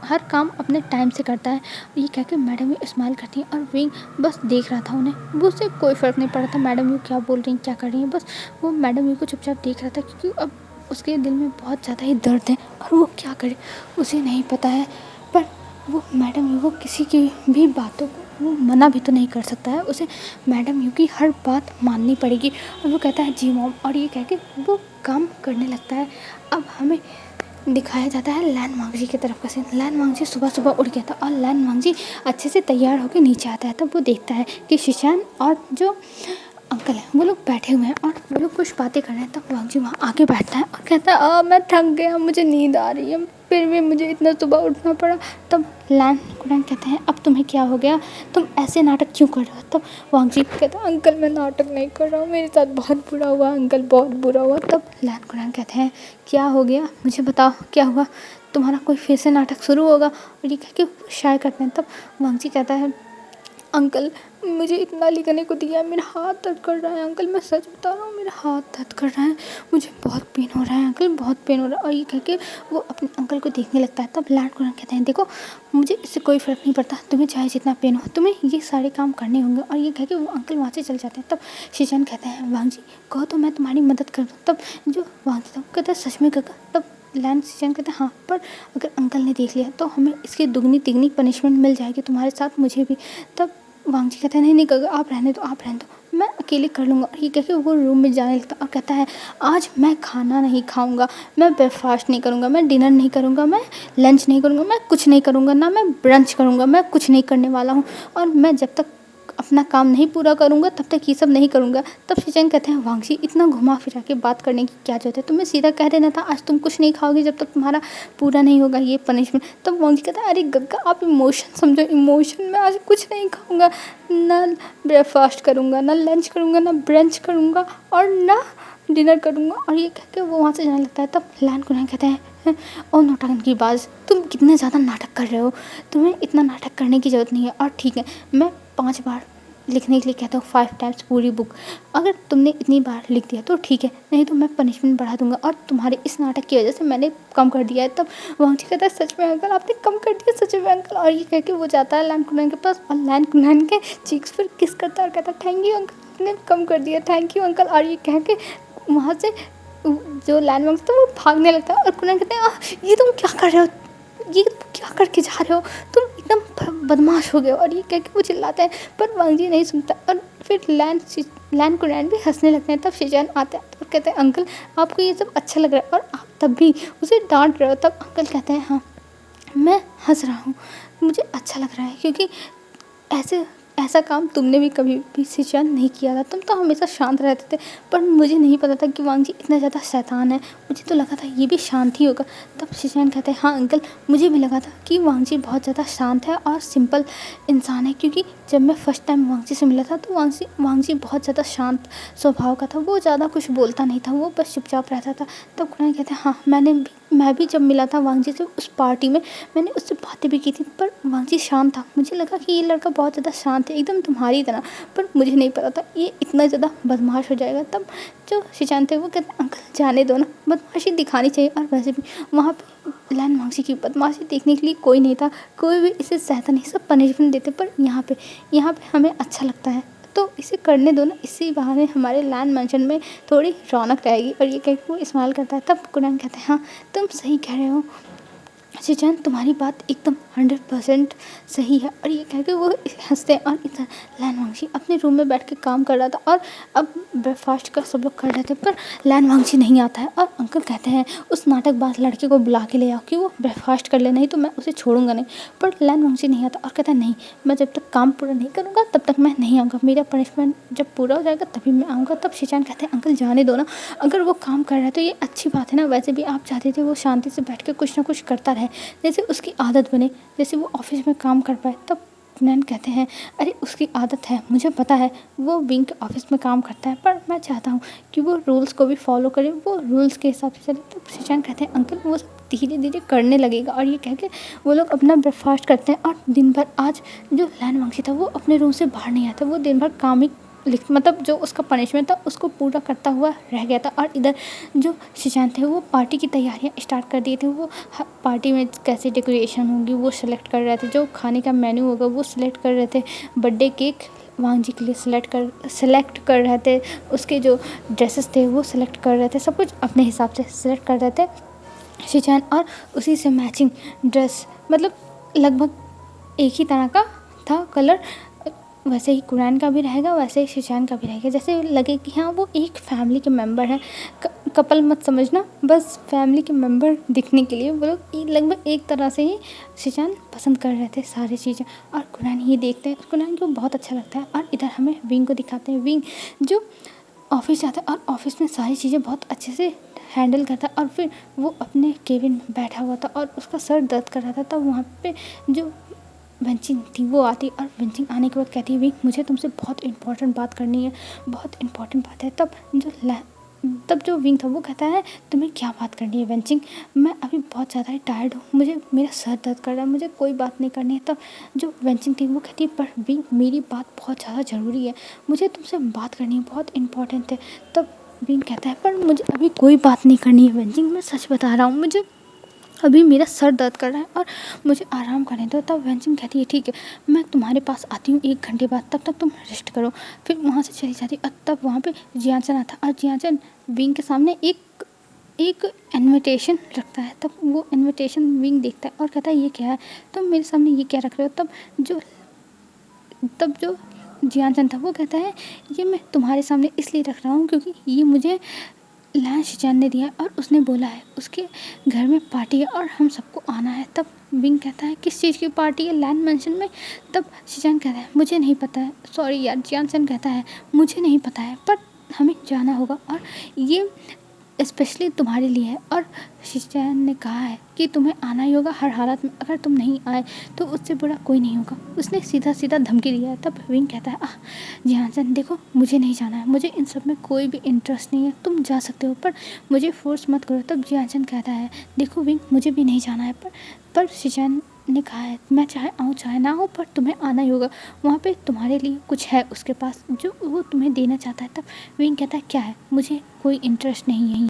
हर काम अपने टाइम से करता है। ये कह के मैडम यू स्माइल करती हैं और विंग बस देख रहा था उन्हें। वो उसे कोई फ़र्क नहीं पड़ा था मैडम यू क्या बोल रही हैं, क्या कर रही हैं। बस वो मैडम यू को चुपचाप देख रहा था, क्योंकि अब उसके दिल में बहुत ज़्यादा ही दर्द है और वो क्या करे उसे नहीं पता है। पर वो मैडम यू को किसी की भी बातों को वो मना भी तो नहीं कर सकता है, उसे मैडम यू की हर बात माननी पड़ेगी। और वो कहता है जी मॉम, और ये कह के वो काम करने लगता है। अब हमें दिखाया जाता है लैन मांगजी की तरफ का सीन। लैन मांगजी सुबह सुबह उठ गया था और लैन मांगजी अच्छे से तैयार होकर नीचे आता है। तब वो देखता है कि शिशान और जो अंकल हैं वो लोग बैठे हुए हैं और वो लोग कुछ बातें कर रहे हैं। तब वांगजी वहाँ आके बैठता है और कहता है मैं थक गया, मुझे नींद आ रही है, फिर भी मुझे इतना सुबह उठना पड़ा। तब लैन कुरैन कहते हैं अब तुम्हें क्या हो गया, तुम ऐसे नाटक क्यों कर रहे हो। तब वांगजी कहता है अंकल मैं नाटक नहीं कर रहा हूँ, मेरे साथ बहुत बुरा हुआ अंकल, बहुत बुरा हुआ। तब लैन कुरैन कहते हैं क्या हो गया, मुझे बताओ क्या हुआ, तुम्हारा कोई फिर से नाटक शुरू होगा। और ये कह के शायर करते हैं। तब वांगजी कहता है अंकल मुझे इतना लिखने को दिया, मेरा हाथ दर्द कर रहा है अंकल, मैं सच बता रहा हूँ मेरा हाथ दर्द कर रहा है, मुझे बहुत पेन हो रहा है अंकल, बहुत पेन हो रहा है। और ये कह के वो अपने अंकल को देखने लगता है। तब लैंड कुरैन कहते हैं देखो मुझे इससे कोई फ़र्क नहीं पड़ता, तुम्हें चाहे जितना पेन हो तुम्हें ये सारे काम करने होंगे। और ये कह के वो अंकल वहाँ से चल जाते हैं। तब शिशान कहते हैं वांगजी कहो तो मैं तुम्हारी मदद कर दूँ। तब जो वांगजी था कहता है सच में काका। तब लैंड शिशान कहते हैं हाँ, पर अगर अंकल ने देख लिया तो हमें इसकी दुगनी तिगनी पनिशमेंट मिल जाएगी, तुम्हारे साथ मुझे भी। तब वांगजी कहता है नहीं काका आप रहने दो, आप रहने दो, मैं अकेले कर लूँगा। और ये कह के वो रूम में जाने लगता और कहता है आज मैं खाना नहीं खाऊंगा, मैं ब्रेकफास्ट नहीं करूँगा, मैं डिनर नहीं करूँगा, मैं लंच नहीं करूँगा, मैं कुछ नहीं करूँगा, ना मैं ब्रंच करूँगा, मैं कुछ नहीं करने वाला हूँ। और मैं जब तक अपना काम नहीं पूरा करूँगा तब तक ये सब नहीं करूँगा। तब शिशान कहते हैं वांगजी इतना घुमा फिरा के बात करने की क्या जरूरत है, तुम्हें सीधा कह देना था आज तुम कुछ नहीं खाओगे जब तक तुम्हारा पूरा नहीं होगा ये पनिशमेंट। तब वांगजी कहता है अरे गग्गा आप इमोशन समझो, इमोशन में आज कुछ नहीं खाऊंगा, ना ब्रेकफास्ट करूँगा, ना लंच करूँगा, ना ब्रंच करूँगा और ना डिनर करूँगा। और ये कह के वो वहाँ से जाने लगता है। तब लैंड कुरैन कहते हैं ओ नौटंकी बाज, तुम कितने ज़्यादा नाटक कर रहे हो, तुम्हें इतना नाटक करने की ज़रूरत नहीं है। और ठीक है मैं 5 बार लिखने के लिए कहता हूँ 5 टाइम्स पूरी बुक, अगर तुमने इतनी बार लिख दिया तो ठीक है, नहीं तो मैं पनिशमेंट बढ़ा दूंगा और तुम्हारे इस नाटक की वजह से मैंने कम कर दिया है। तब वांगजी कहता है सच में अंकल आपने कम कर दिया, सच में अंकल। और ये कह के वो जाता है लैंड कुरैन के पास और लैंड कुरैन के चीक्स पर किस करता है और कहता है थैंक यू अंकल आपने कम कर दिया, थैंक यू अंकल। और ये कह के वहाँ से जो लैंड वांगजी था वो भागने लगता है और कुरैन कहते हैं ये तुम क्या कर रहे हो, ये क्या करके जा रहे हो, तुम एकदम बदमाश हो गए हो। और ये कह के वो चिल्लाते हैं पर वांगजी नहीं सुनता। और फिर लैंड कुरैन भी हंसने लगते हैं। तब शिजान आता है और कहते हैं अंकल आपको ये सब अच्छा लग रहा है और आप तब भी उसे डांट रहे हो। तब अंकल कहते हैं हाँ मैं हंस रहा हूँ, मुझे अच्छा लग रहा है क्योंकि ऐसा काम तुमने भी कभी भी शिजान नहीं किया था, तुम तो हमेशा शांत रहते थे। पर मुझे नहीं पता था कि वांगजी इतना ज़्यादा शैतान है, मुझे तो लगा था ये भी शांत ही होगा। तब शिजान कहते हैं हाँ अंकल मुझे भी लगा था कि वांगजी बहुत ज़्यादा शांत है और सिंपल इंसान है, क्योंकि जब मैं फ़र्स्ट टाइम वांगजी से मिला था तो वांगजी बहुत ज़्यादा शांत स्वभाव का था, वो ज़्यादा कुछ बोलता नहीं था, वो बस चुपचाप रहता था। तब कुरैन कहते हैं हाँ मैं भी जब मिला था वांगजी से उस पार्टी में मैंने उससे बातें भी की थी, पर वांगजी शांत था, मुझे लगा कि ये लड़का बहुत ज़्यादा शांत है एकदम तुम्हारी तरह, पर मुझे नहीं पता था ये इतना ज़्यादा बदमाश हो जाएगा। तब जो शिजान थे वो कहते अंकल जाने दो ना, बदमाशी दिखानी चाहिए। और वैसे भी वहाँ पे लैंड वांगजी की बदमाशी देखने के लिए कोई नहीं था, कोई भी इसे सहता नहीं, सब पनिशमेंट देते, पर यहाँ पे हमें अच्छा लगता है तो इसे करने दो ना, इसी बहाने हमारे लैंड मैंशन में थोड़ी रौनक रहेगी। और ये कह के वो इस्तेमाल करता है। तब कुरैन कहते हैं हाँ तुम सही कह रहे हो, शिजान तुम्हारी बात एकदम 100% सही है। और ये कह के वो हंसते हैं और इधर लैन अपने रूम में बैठ के काम कर रहा था और अब ब्रेकफास्ट का सब लोग कर रहे थे, पर लैन नहीं आता है। और अंकल कहते हैं उस नाटकबाज लड़के को बुला के ले आओ कि वो ब्रेकफास्ट कर ले, नहीं तो मैं उसे छोड़ूंगा नहीं। पर लैन नहीं आता और कहता है नहीं, मैं जब तक काम पूरा नहीं करूँगा तब तक मैं नहीं आऊँगा, मेरा पनिशमेंट जब पूरा हो जाएगा तभी मैं आऊँगा। तब शिजान कहते हैं अंकल जाने दो ना, अगर वो काम कर रहा है तो ये अच्छी बात है ना, वैसे भी आप चाहते थे वो शांति से बैठ के कुछ ना कुछ करता रहे, जैसे उसकी आदत बने, जैसे वो ऑफिस में काम कर पाए। तब नैन कहते हैं अरे उसकी आदत है, मुझे पता है वो विंग के ऑफिस में काम करता है, पर मैं चाहता हूँ कि वो रूल्स को भी फॉलो करे, वो रूल्स के हिसाब से चले। तो शिजान कहते हैं अंकल वो सब धीरे धीरे करने लगेगा। और ये कह के वो लोग अपना ब्रेकफास्ट करते हैं। और दिन भर आज जो लैन वांगची था वो अपने रूम से बाहर नहीं आता, वो दिन भर काम ही मतलब जो उसका पनिशमेंट था उसको पूरा करता हुआ रह गया था। और इधर जो शिजान थे वो पार्टी की तैयारियां स्टार्ट कर दिए थे, वो पार्टी में कैसे डेकोरेशन होगी वो सिलेक्ट कर रहे थे, जो खाने का मेन्यू होगा वो सिलेक्ट कर रहे थे, बर्थडे केक वांग जी के लिए सेलेक्ट कर रहे थे, उसके जो ड्रेसेस थे वो सिलेक्ट कर रहे थे, सब कुछ अपने हिसाब से सिलेक्ट कर रहे थे शिजान। और उसी से मैचिंग ड्रेस, मतलब लगभग एक ही तरह का था कलर, वैसे ही कुरान का भी रहेगा, वैसे ही शिजान का भी रहेगा, जैसे लगे कि हाँ वो एक फैमिली के मेंबर हैं। कपल मत समझना, बस फैमिली के मेंबर दिखने के लिए वो लोग लगभग एक तरह से ही शिजान पसंद कर रहे थे सारी चीज़ें। और कुरान ही देखते हैं, कुरान को बहुत अच्छा लगता है। और इधर हमें विंग को दिखाते हैं, विंग जो ऑफिस जाता है और ऑफिस में सारी चीज़ें बहुत अच्छे से हैंडल करता है। और फिर वो अपने केबिन में बैठा हुआ था और उसका सर दर्द कर रहा था, तब वहाँ पे जो वेंचिंग थी वो आती, और वेंचिंग आने के बाद कहती है विंग मुझे तुमसे बहुत इंपॉर्टेंट बात करनी है, बहुत इंपॉर्टेंट बात है। तब जो विंग था वो कहता है तुम्हें क्या बात करनी है वेंचिंग, मैं अभी बहुत ज़्यादा ही टायर्ड हूँ, मुझे मेरा सर दर्द कर रहा है, मुझे कोई बात नहीं करनी है। तब जो वेंचिंग थी वो कहती है पर विंग मेरी बात बहुत ज़्यादा ज़रूरी है, मुझे तुमसे बात करनी है, बहुत इंपॉर्टेंट है। तब विंग कहता है पर मुझे अभी कोई बात नहीं करनी है वेंचिंग, मैं सच बता रहा हूँ, मुझे अभी मेरा सर दर्द कर रहा है और मुझे आराम करने दो। तब वेंचिंग कहती है ठीक है मैं तुम्हारे पास आती हूँ 1 घंटे बाद, तब तक तुम रेस्ट करो। फिर वहाँ से चली जाती। और तब वहाँ पे जियाचन आता और जियाचन विंग के सामने एक एक इनविटेशन रखता है। तब वो इनविटेशन विंग देखता है और कहता है ये क्या है, तुम मेरे सामने ये क्या रख रहे हो। तब जो जियाचन था वो कहता है ये मैं तुम्हारे सामने इसलिए रख रहा हूँ क्योंकि ये मुझे लैन शिजान ने दिया और उसने बोला है उसके घर में पार्टी है और हम सबको आना है। तब विंग कहता है किस चीज़ की पार्टी है लैन मेंशन में। तब शिजान कहता है मुझे नहीं पता है, सॉरी यार। जियानसन कहता है मुझे नहीं पता है पर हमें जाना होगा और ये स्पेशली तुम्हारे लिए है। और शिजान ने कहा है कि तुम्हें आना ही होगा हर हालत में, अगर तुम नहीं आए तो उससे बुरा कोई नहीं होगा। उसने सीधा सीधा धमकी दिया है। तब विंग कहता है जियानसन देखो मुझे नहीं जाना है, मुझे इन सब में कोई भी इंटरेस्ट नहीं है, तुम जा सकते हो पर मुझे फोर्स मत करो। तब जियानसन कहता है देखो विंग मुझे भी नहीं जाना है, पर शिजान ने कहा है मैं चाहे आऊँ चाहे ना हो पर तुम्हें आना ही होगा, वहाँ पे तुम्हारे लिए कुछ है उसके पास जो वो तुम्हें देना चाहता है। तब विंग कहता है क्या है, मुझे कोई इंटरेस्ट नहीं है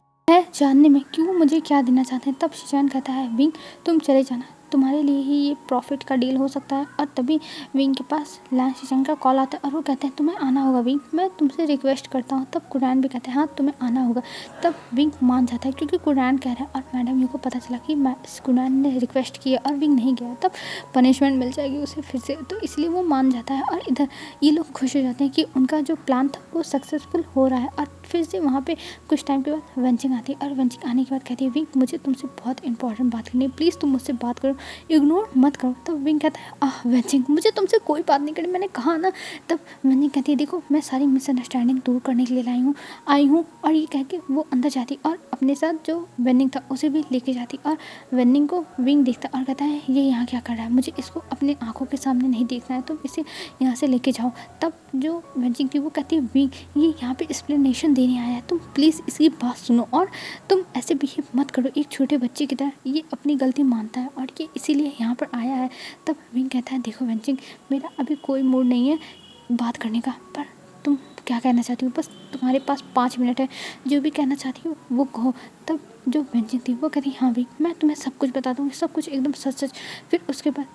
जानने में क्यों मुझे क्या देना चाहते हैं। तब शिजान कहता है विंग तुम चले जाना, तुम्हारे लिए ही ये प्रॉफिट का डील हो सकता है। और तभी विंग के पास लैन शिजान का कॉल आता है और वो कहते हैं तुम्हें आना होगा विंग, मैं तुमसे रिक्वेस्ट करता हूँ। तब कुरान भी कहते हैं हाँ तुम्हें आना होगा। तब विंग मान जाता है क्योंकि कुरान कह रहा है और मैडम यू को पता चला कि कुरान ने रिक्वेस्ट किया और विंग नहीं गया, तब पनिशमेंट मिल जाएगी उसे फिर से, तो इसलिए वो मान जाता है। और इधर ये लोग खुश हो जाते हैं कि उनका जो प्लान था वो सक्सेसफुल हो रहा है। और फिर से वहाँ पे कुछ टाइम के बाद वेंचिंग आती है और वेंचिंग आने के बाद कहती है विंग मुझे तुमसे बहुत इंपॉर्टेंट बात करनी है, प्लीज़ तुम मुझसे बात करो, इग्नोर मत करो। तब विंग कहता है वेंचिंग मुझे तुमसे कोई बात नहीं करनी, मैंने कहा ना। तब वेंचिंग कहती है देखो मैं सारी मिसअंडरस्टैंडिंग दूर करने के लिए आई हूँ। और ये कह के वो अंदर जाती और अपने साथ जो वेनिंग था उसे भी लेके जाती। और वेनिंग को विंग देखता और कहता है ये यहाँ क्या कर रहा है, मुझे इसको अपने आँखों के सामने नहीं देखना है, तुम इसे यहाँ से लेके जाओ। तब जो वेंचिंग थी वो कहती है विंग ये यहाँ पे एक्सप्लेनेशन देने आया है, तुम प्लीज़ इसकी बात सुनो और तुम ऐसे बिहेव मत करो एक छोटे बच्चे की तरह, ये अपनी गलती मानता है और ये इसीलिए यहाँ पर आया है। तब विंग कहता है देखो वेंचिंग मेरा अभी कोई मूड नहीं है बात करने का, पर तुम क्या कहना चाहती हो, बस तुम्हारे पास 5 मिनट है, जो भी कहना चाहती हो वो कहो। तब जो वेंचिंग थी वो कहती हाँ भी मैं तुम्हें सब कुछ बता दूँगी, सब कुछ एकदम सच सच, फिर उसके बाद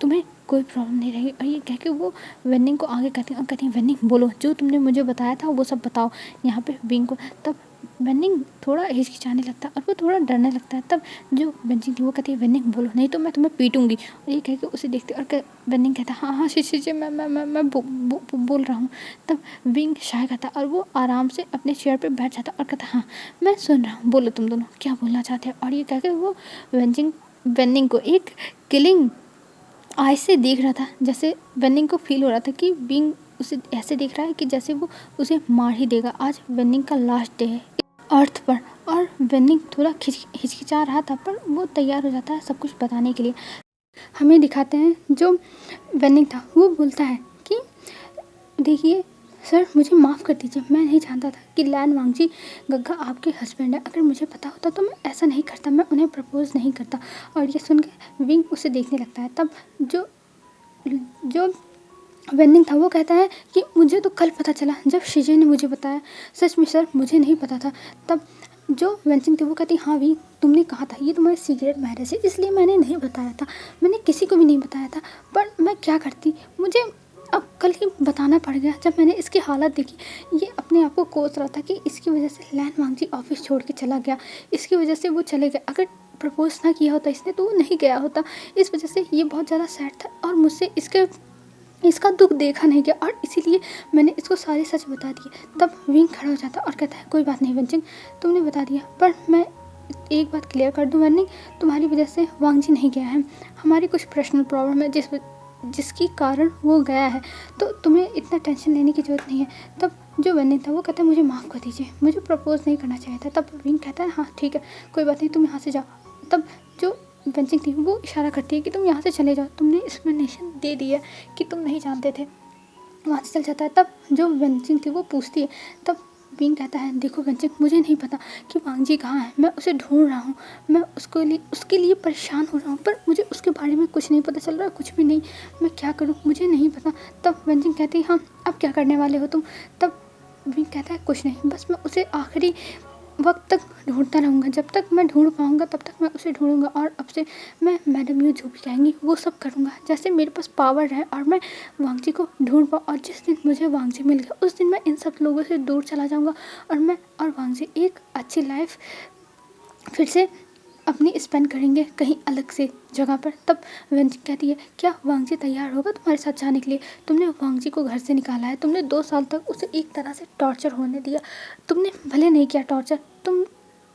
तुम्हें कोई प्रॉब्लम नहीं रहेगी। और ये कह के वो वेनिंग को आगे कहती है और कहती है वेनिंग बोलो जो तुमने मुझे बताया था वो सब बताओ यहाँ पे विंग को। तब वेन्निंग थोड़ा हिचकिचाने लगता है और वो थोड़ा डरने लगता है। तब जो वेन्जिंग थी वो कहती है वेन्निंग बोलो नहीं तो मैं तुम्हें पीटूंगी। और ये कह के उसे देखती है और वेन्निंग कहता है हाँ हाँ शी मैं बोल रहा हूँ। तब विंग शाय कहता है और वो आराम से अपने चेयर पे बैठ जाता है और कहता है हाँ मैं सुन रहा हूँ, बोलो तुम दोनों क्या बोलना चाहते हैं। और ये कह के वो वेन्निंग को एक किलिंग आई से देख रहा था, जैसे वेन्निंग को फील हो रहा था कि विंग उसे ऐसे देख रहा है कि जैसे वो उसे मार ही देगा। आज वेन्निंग का लास्ट डे है अर्थ पर और वेन्निंग थोड़ा हिचकिचा रहा था पर वो तैयार हो जाता है सब कुछ बताने के लिए। हमें दिखाते हैं जो वेन्निंग था वो बोलता है कि देखिए सर मुझे माफ़ कर दीजिए, मैं नहीं जानता था कि लैन वांगजी गग्गा आपके हस्बैंड है। अगर मुझे पता होता तो मैं ऐसा नहीं करता, मैं उन्हें प्रपोज़ नहीं करता। और ये सुन के विंग उसे देखने लगता है। तब जो वेन्निंग था वो कहता है कि मुझे तो कल पता चला जब शिजे ने मुझे बताया, सच में सर मुझे नहीं पता था। तब जो वेन्सिंग थी वो कहती हाँ वी तुमने कहा था ये तुम्हारी सीक्रेट मैरिज है इसलिए मैंने नहीं बताया था, मैंने किसी को भी नहीं बताया था। पर मैं क्या करती, मुझे अब कल ही बताना पड़ गया। जब मैंने इसकी हालत देखी, ये अपने आप को कोस रहा था कि इसकी वजह से लैन वांगजी ऑफिस छोड़ के चला गया, इसकी वजह से वो चले गए। अगर प्रपोज ना किया होता इसने तो वो नहीं गया होता। इस वजह से ये बहुत ज़्यादा सैड था और मुझसे इसका दुख देखा नहीं गया और इसीलिए मैंने इसको सारे सच बता दिए। तब विंग खड़ा हो जाता और कहता है कोई बात नहीं वेन्जिंग, तुमने बता दिया पर मैं एक बात क्लियर कर दूं वेन्निंग, तुम्हारी वजह से वांगजी नहीं गया है, हमारी कुछ पर्सनल प्रॉब्लम है जिसकी कारण वो गया है, तो तुम्हें इतना टेंशन लेने की ज़रूरत नहीं है। तब जो वेन्निंग था वो कहता है मुझे माफ़ कर दीजिए, मुझे प्रपोज नहीं करना चाहिए था। तब विंग कहता है हाँ ठीक है कोई बात नहीं, तुम यहाँ से जाओ। तब जो वेन्जिंग थी वो इशारा करती है कि तुम यहाँ से चले जाओ, तुमने एक्सप्लेनेशन दे दी है कि तुम नहीं जानते थे, वहाँ से चल जाता है। तब जो वेन्जिंग थी वो पूछती है, तब विंग कहता है देखो वेन्जिंग मुझे नहीं पता कि वांगजी कहाँ है, मैं उसे ढूंढ रहा हूँ, मैं उसके लिए परेशान हो रहा हूँ पर मुझे उसके बारे में कुछ नहीं पता चल रहा, कुछ भी नहीं, मैं क्या करूँ मुझे नहीं पता। तब वेन्जिंग कहती है हाँ अब क्या करने वाले हो तुम। तब विंग कहता है कुछ नहीं, बस मैं उसे आखिरी वक्त तक ढूंढता रहूँगा, जब तक मैं ढूंढ पाऊँगा तब तक मैं उसे ढूंढूंगा और अब से मैं मैडम यू जो भी कहेंगी वो सब करूँगा, जैसे मेरे पास पावर है और मैं वांगजी को ढूंढ पाऊँ। और जिस दिन मुझे वांगजी मिल गया उस दिन मैं इन सब लोगों से दूर चला जाऊँगा और मैं और वांगजी एक अच्छी लाइफ फिर से अपनी स्पेंड करेंगे कहीं अलग से जगह पर। तब वेन्जिंग कहती है क्या वांगजी तैयार होगा तुम्हारे साथ जाने के लिए, तुमने वांगजी को घर से निकाला है, तुमने 2 साल तक उसे एक तरह से टॉर्चर होने दिया, तुमने भले नहीं किया टॉर्चर,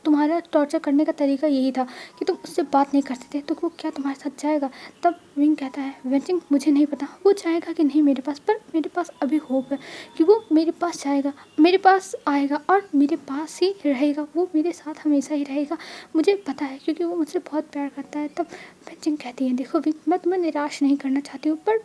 तुम्हारा टॉर्चर करने का तरीका यही था कि तुम उससे बात नहीं करते थे, तो वो क्या तुम्हारे साथ जाएगा। तब विंग कहता है वेन्जिंग मुझे नहीं पता वो जाएगा कि नहीं मेरे पास, पर मेरे पास अभी होप है कि वो मेरे पास जाएगा, मेरे पास आएगा और मेरे पास ही रहेगा, वो मेरे साथ हमेशा ही रहेगा, मुझे पता है क्योंकि वो मुझसे बहुत प्यार करता है। तब वेन्जिंग कहती है देखो विंग मैं तुम्हें निराश नहीं करना चाहती हूँ, पर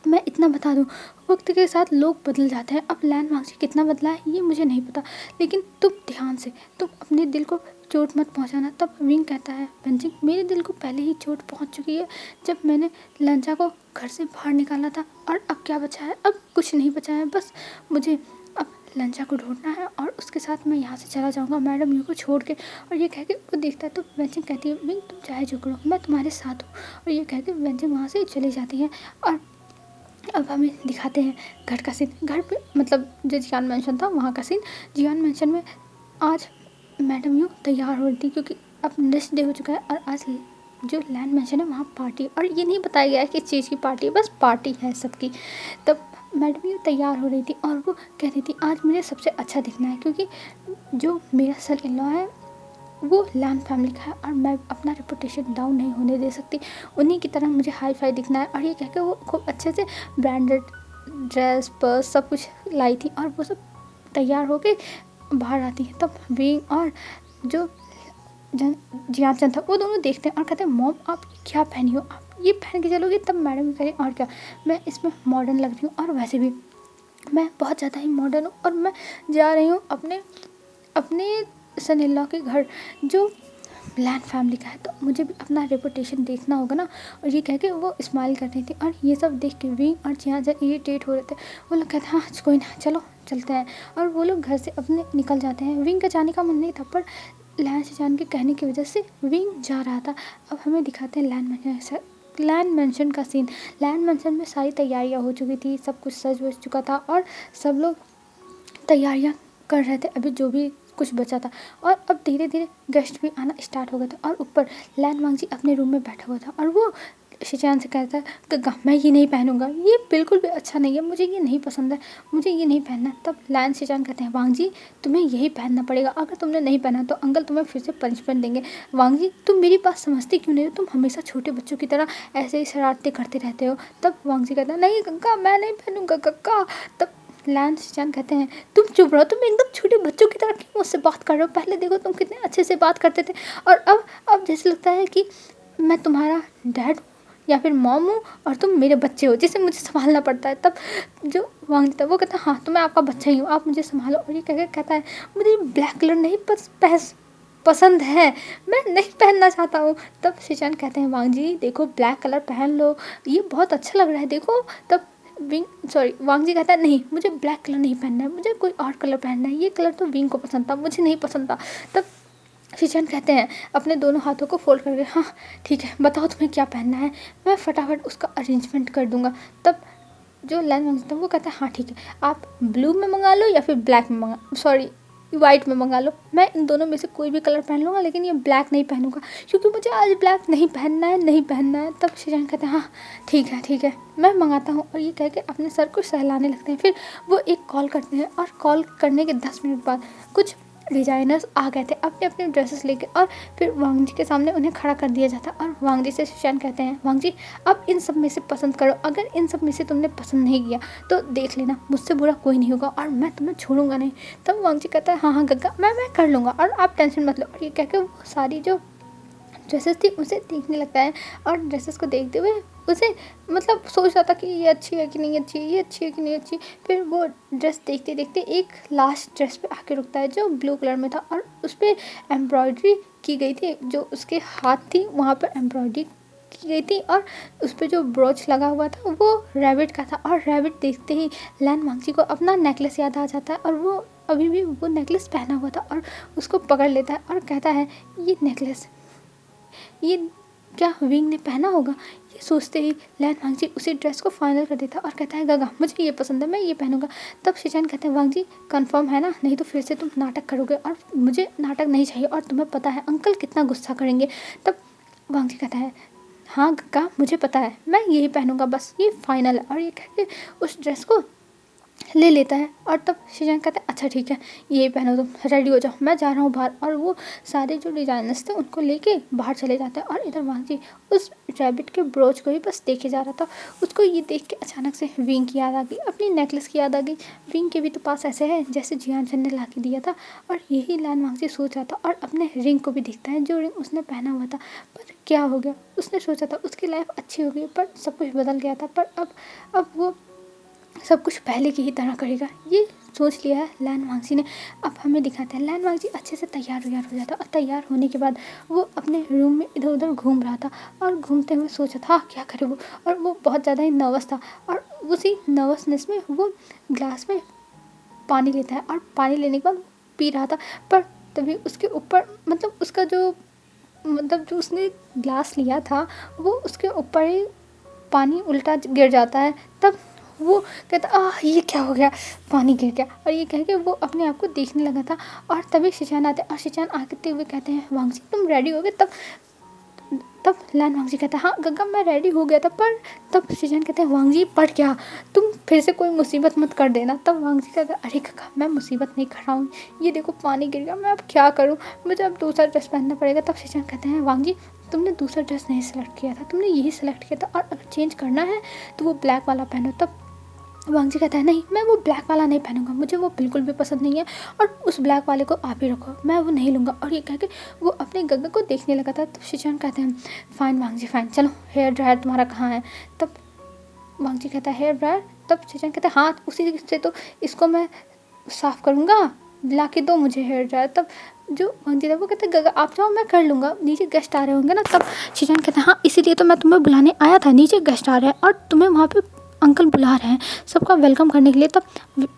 मैं इतना बता दूँ वक्त के साथ लोग बदल जाते हैं, अब लैन वांगजी कितना बदला है ये मुझे नहीं पता, लेकिन तुम ध्यान से, तुम अपने दिल को चोट मत पहुंचाना। तब विंग कहता है वेन्जिंग मेरे दिल को पहले ही चोट पहुंच चुकी है जब मैंने लंजा को घर से बाहर निकाला था, और अब क्या बचा है, अब कुछ नहीं बचा है, बस मुझे अब लंजा को ढूंढना है और उसके साथ मैं यहाँ से चला जाऊँगा मैडम यू को छोड़ के। और ये कह के वो देखता है तो वेन्जिंग कहती है विंग तुम चाहे जो करो मैं तुम्हारे साथ हूँ। और ये कह के वेन्जिंग वहाँ से चली जाती है। और अब हमें दिखाते हैं घर का सीन, घर पे मतलब जो जियान मेंशन था वहाँ का सीन। जियान मेंशन में आज मैडम यू तैयार हो रही थी क्योंकि अब नेक्स्ट डे हो चुका है और आज जो लैंड मेंशन है वहाँ पार्टी, और ये नहीं बताया गया है किस चीज़ की पार्टी है, बस पार्टी है सबकी। तब मैडम यू तैयार हो रही थी और वो कह रही थी आज मुझे सबसे अच्छा दिखना है क्योंकि जो मेरा सन इन लॉ है वो लैन फैमिली का है और मैं अपना रेपुटेशन डाउन नहीं होने दे सकती, उन्हीं की तरह मुझे हाई फाई दिखना है। और ये कह के वो खूब अच्छे से ब्रांडेड ड्रेस पर्स सब कुछ लाई थी और वो सब तैयार होके बाहर आती है। तब विंग और जो जियान चंद था वो दोनों देखते हैं और कहते हैं मॉम आप क्या पहनी हो, आप ये पहन के चलोगी। तब मैडम कह रही और क्या, मैं इसमें मॉडर्न लग रही हूँ और वैसे भी मैं बहुत ज़्यादा ही मॉडर्न हूँ और मैं जा रही हूँ अपने सन इन लॉ के घर जो लैन फैमिली का है, तो मुझे भी अपना रेपुटेशन देखना होगा ना। और ये कह के वो स्माइल कर रही थी और ये सब देख के विंग और जियान जब इरिटेट हो रहे थे, वो लोग कहते हैं हाँ कोई ना चलो चलते हैं, और वो लोग घर से अपने निकल जाते हैं। विंग का जाने का मन नहीं था पर लैन से जान के कहने की वजह से विंग जा रहा था। अब हमें दिखाते हैं लैन मेंशन का सीन। लैन मेंशन में सारी तैयारियां हो चुकी थी, सब कुछ सज वज चुका था और सब लोग तैयारियां कर रहे थे। अभी जो भी कुछ बचा था। और अब धीरे धीरे गेस्ट भी आना स्टार्ट हो गया था और ऊपर लैन वांगजी अपने रूम में बैठा हुआ था और वो शिचान से कहता है गग्गा मैं ये नहीं पहनूंगा, ये बिल्कुल भी अच्छा नहीं है, मुझे ये नहीं पसंद है, मुझे ये नहीं पहनना। तब लैन शिचान कहते हैं वांगजी तुम्हें यही पहनना पड़ेगा, अगर तुमने नहीं पहना तो अंकल तुम्हें फिर से पनिशमेंट देंगे। वांगजी तुम मेरी बात समझती क्यों नहीं हो, तुम हमेशा छोटे बच्चों की तरह ऐसे ही शरारतें करते रहते हो। तब वांगजी कहता है नहीं गग्गा मैं नहीं पहनूंगा गग्गा। तब लैन शिचान कहते हैं तुम चुप रहो, तुम एकदम छोटे बच्चों की तरह क्यों मुझसे बात कर रहे हो, पहले देखो तुम कितने अच्छे से बात करते थे और अब जैसे लगता है कि मैं तुम्हारा डैड या फिर मॉम हूँ और तुम मेरे बच्चे हो जिसे मुझे संभालना पड़ता है। तब जो वांगजी था वो कहता है हाँ तो मैं आपका बच्चा ही हूँ, आप मुझे संभालो। और ये कहता है मुझे ब्लैक कलर नहीं पसंद है, मैं नहीं पहनना चाहता हूँ। तब शिचान कहते हैं वांगजी देखो ब्लैक कलर पहन लो, ये बहुत अच्छा लग रहा है देखो। तब वांगजी कहता है नहीं मुझे ब्लैक कलर नहीं पहनना है, मुझे कोई और कलर पहनना है, ये कलर तो विंग को पसंद था, मुझे नहीं पसंद था। तब शिचान कहते हैं अपने दोनों हाथों को फोल्ड करके हाँ ठीक है बताओ तुम्हें क्या पहनना है, मैं फटाफट उसका अरेंजमेंट कर दूंगा। तब जो लैन वांगजी था वो कहता है हाँ ठीक है आप ब्लू में मंगा लो या फिर ब्लैक में वाइट में मंगा लो, मैं इन दोनों में से कोई भी कलर पहन लूँगा लेकिन ये ब्लैक नहीं पहनूंगा क्योंकि मुझे आज ब्लैक नहीं पहनना है, नहीं पहनना है। तब शिचान कहते हैं हाँ ठीक है मैं मंगाता हूँ। और ये कह के अपने सर को सहलाने लगते हैं। फिर वो एक कॉल करते हैं और कॉल करने के 10 मिनट बाद कुछ डिजाइनर्स आ गए थे अपने अपने ड्रेसेस लेके और फिर वांगजी के सामने उन्हें खड़ा कर दिया जाता और वांगजी से शिचान कहते हैं वांगजी अब इन सब में से पसंद करो, अगर इन सब में से तुमने पसंद नहीं किया तो देख लेना मुझसे बुरा कोई नहीं होगा और मैं तुम्हें छोड़ूंगा नहीं। तब वांगजी कहता है हाँ गग्गा मैं कर लूँगा और आप टेंशन मत लो। और ये कह के वो सारी जो ड्रेसेस थी उसे देखने लगता है और ड्रेसेस को देखते हुए उसे मतलब सोच रहा था कि ये अच्छी है कि नहीं अच्छी, ये अच्छी है कि नहीं अच्छी। फिर वो ड्रेस देखते देखते एक लास्ट ड्रेस पे आके रुकता है जो ब्लू कलर में था और उस पर एम्ब्रॉयडरी की गई थी, जो उसके हाथ थी वहाँ पर एम्ब्रॉयडरी की गई थी और उस पर जो ब्रोच लगा हुआ था वो रैबिट का था। और रैबिट देखते ही लैन वांगजी को अपना नेकलेस याद आ जाता है और वो अभी भी वो नेकलेस पहना हुआ था और उसको पकड़ लेता है और कहता है ये नेकलेस ये क्या विंग ने पहना होगा। ये सोचते ही लैन वांगजी उसी ड्रेस को फाइनल कर देता और कहता है गगा मुझे ये पसंद है, मैं ये पहनूंगा। तब शिचान कहते हैं वांगजी कंफर्म है ना, नहीं तो फिर से तुम नाटक करोगे और मुझे नाटक नहीं चाहिए और तुम्हें पता है अंकल कितना गुस्सा करेंगे। तब वांगजी कहता है हाँ गगा मुझे पता है, मैं यही पहनूंगा, बस ये फाइनल है। और ये कह के उस ड्रेस को ले लेता है और तब शिचान कहता है अच्छा ठीक है यही पहनो, तुम रेडी हो जाओ मैं जा रहा हूँ बाहर। और वो सारे जो डिजाइनर्स थे उनको लेके बाहर चले जाते हैं और इधर वांगजी उस रैबिट के ब्रोच को ही बस देखे जा रहा था। उसको ये देख के अचानक से विंग की याद आ गई, अपनी नेकलेस की याद आ गई। विंग के भी तो पास ऐसे है जैसे जियान चंद ने ला के दिया था और यही लैन वांगजी सोच रहा था और अपने रिंग को भी देखता है जो रिंग उसने पहना हुआ था। पर क्या हो गया, उसने सोचा था उसकी लाइफ अच्छी हो गई पर सब कुछ बदल गया था। पर अब वो सब कुछ पहले की ही तरह करेगा, ये सोच लिया है लैन वांगजी ने। अब हमें दिखाते हैं लैन वांगजी अच्छे से तैयार हो जाता और तैयार होने के बाद वो अपने रूम में इधर उधर घूम रहा था और घूमते हुए सोचा था क्या करे वो, और वो बहुत ज़्यादा ही नर्वस था। और उसी नर्वसनेस में वो ग्लास में पानी लेता है और पानी लेने के बाद पी रहा था। पर तभी उसके ऊपर मतलब जो उसने ग्लास लिया था वो उसके ऊपर ही पानी उल्टा गिर जाता है। तब वो कहता ये क्या हो गया, पानी गिर गया। और ये कह के वो अपने आप को देखने लगा था और तभी शिचान आते और शिचान आते हुए कहते हैं वांगजी तुम रेडी हो गए। तब लैन वांगजी कहता है हाँ गग्गा मैं रेडी हो गया था। पर तब शिचान कहते हैं वांगजी पर क्या, तुम फिर से कोई मुसीबत मत कर देना। तब वांगजी कहता है अरे गग्गा मैं मुसीबत नहीं कर रहा हूँ, ये देखो पानी गिर गया, मैं अब क्या करूँ, मुझे अब दूसरा ड्रेस पहनना पड़ेगा। तब शिचान कहते हैं वांगजी तुमने दूसरा ड्रेस नहीं सेलेक्ट किया था, तुमने यही सेलेक्ट किया था और अगर चेंज करना है तो वो ब्लैक वाला पहनो। तब वांगजी कहता है नहीं मैं वो ब्लैक वाला नहीं पहनूंगा, मुझे वो बिल्कुल भी पसंद नहीं है और उस ब्लैक वाले को आप ही रखो, मैं वो नहीं लूँगा। और ये कह के वो अपने गग्गा को देखने लगा था। तब शिचान कहते हैं फ़ाइन वांगजी फ़ाइन, चलो हेयर ड्रायर तुम्हारा कहाँ है। तब वांगजी कहता है हेयर ड्रायर। तब शिचान कहता है हाँ उसी से तो इसको मैं साफ़ करूँगा, ला के दो मुझे हेयर ड्रायर। तब जो वांगजी था वो कहता है गग्गा आप जाओ मैं कर लूँगा, नीचे गेस्ट आ रहे होंगे ना। तब शिचान कहता है हाँ इसीलिए तो मैं तुम्हें बुलाने आया था, नीचे गेस्ट आ रहे हैं और तुम्हें वहाँ पे अंकल बुला रहे हैं सबका वेलकम करने के लिए। तब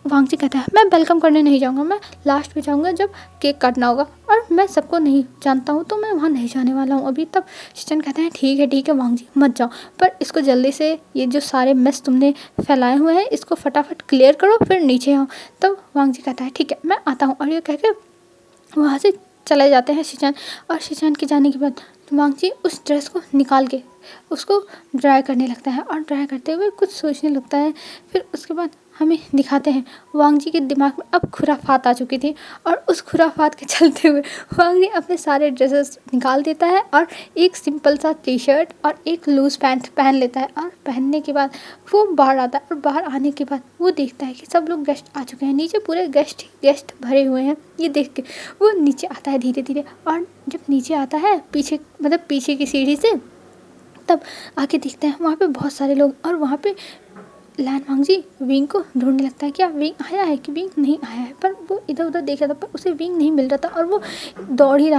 वांगजी कहता है मैं वेलकम करने नहीं जाऊँगा, मैं लास्ट पे जाऊँगा जब केक काटना होगा और मैं सबको नहीं जानता हूँ तो मैं वहाँ नहीं जाने वाला हूँ अभी। तब शिचान कहते हैं ठीक है वांगजी मत जाओ, पर इसको जल्दी से ये जो सारे मेस तुमने फैलाए हुए हैं इसको फटाफट क्लियर करो फिर नीचे आओ। तब वांगजी कहता है ठीक है मैं आता हूँ। और ये कह के वहाँ से चले जाते हैं शिचान। और शिचान के जाने के बाद वांगजी उस ड्रेस को निकाल के उसको ड्राई करने लगता है और ड्राई करते हुए कुछ सोचने लगता है। फिर उसके बाद हमें दिखाते हैं वांगजी के दिमाग में अब खुराफात आ चुकी थी और उस खुराफात के चलते हुए वांगजी अपने सारे ड्रेसेस निकाल देता है और एक सिंपल सा टी शर्ट और एक लूज़ पैंट पहन लेता है। और पहनने के बाद वो बाहर आता है और बाहर आने के बाद वो देखता है कि सब लोग गेस्ट आ चुके हैं, नीचे पूरे गेस्ट भरे हुए हैं। ये देख के वो नीचे आता है धीरे धीरे, और जब नीचे आता है पीछे की सीढ़ी से, तब आके देखते हैं वहाँ पे बहुत सारे लोग। और वहाँ पे लैन वांगजी विंग को ढूंढने लगता है, क्या विंग आया है कि विंग नहीं आया है। पर वो इधर उधर देख रहा था पर उसे विंग नहीं मिल रहा था और वो दौड़ नहीं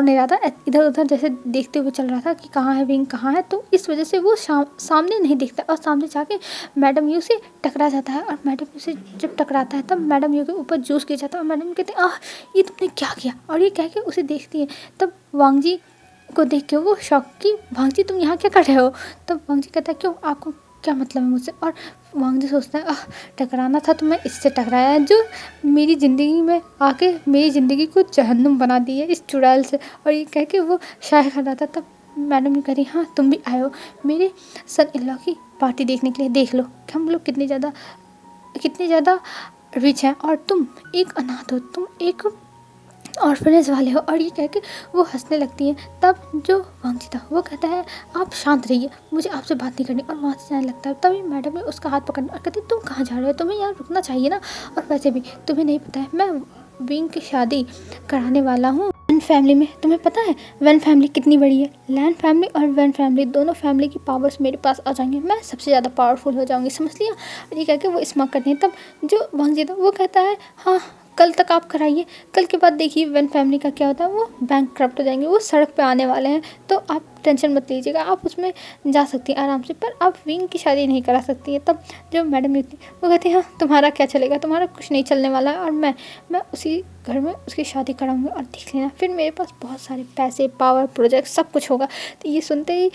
रहा था, इधर उधर जैसे देखते हुए चल रहा था कि कहाँ है विंग कहाँ है। तो इस वजह से वो सामने नहीं दिखता और सामने जाके मैडम यू से टकरा जाता है। और मैडम यू से जब टकराता है तब मैडम यू के ऊपर जूस गिर जाता है और मैडम कहते हैं ये तुमने क्या किया। और ये कह के उसे देखती है। तब वांगजी को देख के वो शॉक कि वांगजी तुम यहाँ क्या कर रहे हो। तब वांगजी कहता है क्यों, आपको क्या मतलब है मुझसे। और वांगजी सोचता है टकराना था तो मैं इससे टकराया है जो मेरी ज़िंदगी में आके मेरी ज़िंदगी को जहन्नुम बना दी है इस चुड़ैल से। और ये कह के वो शाय कर रहा था। तब मैडम ने कही हाँ तुम भी आए हो मेरे सन इन लॉ की पार्टी देखने के लिए, देख लो कि हम लोग कितने ज़्यादा रिच हैं और तुम एक अनाथ हो, तुम एक ऑर्फनेज वाले हो। और ये कह के वो हंसने लगती है। तब जो वांगजी था वो कहता है आप शांत रहिए, मुझे आपसे बात नहीं करनी, और वहाँ से जाने लगता है। तभी मैडम ने उसका हाथ पकड़ना और कहती तुम कहाँ जा रहे हो, तुम्हें यहाँ रुकना चाहिए ना। और वैसे भी तुम्हें नहीं पता है मैं विंग की शादी कराने वाला हूँ वैन फैमिली में। तुम्हें पता है वैन फैमिली कितनी बड़ी है, लैन फैमिली और वैन फैमिली दोनों फैमिली की पावर्स मेरे पास आ जाएंगे, मैं सबसे ज़्यादा पावरफुल हो जाऊँगी, समझ लिया। और ये कह के वो स्मॉक करते हैं। तब जो वांगजी था वो कहता है हाँ कल तक आप कराइए, कल के बाद देखिए वैन फैमिली का क्या होता है, वो बैंकक्रप्ट हो जाएंगे, वो सड़क पे आने वाले हैं। तो आप टेंशन मत लीजिएगा, आप उसमें जा सकती हैं आराम से, पर आप विंग की शादी नहीं करा सकती है। तब जो मैडम थी वो कहती है हाँ तुम्हारा क्या चलेगा, तुम्हारा कुछ नहीं चलने वाला है, और मैं उसी घर में उसकी शादी कराऊंगी और देख लेना फिर मेरे पास बहुत सारे पैसे पावर प्रोजेक्ट सब कुछ होगा। तो ये सुनते ही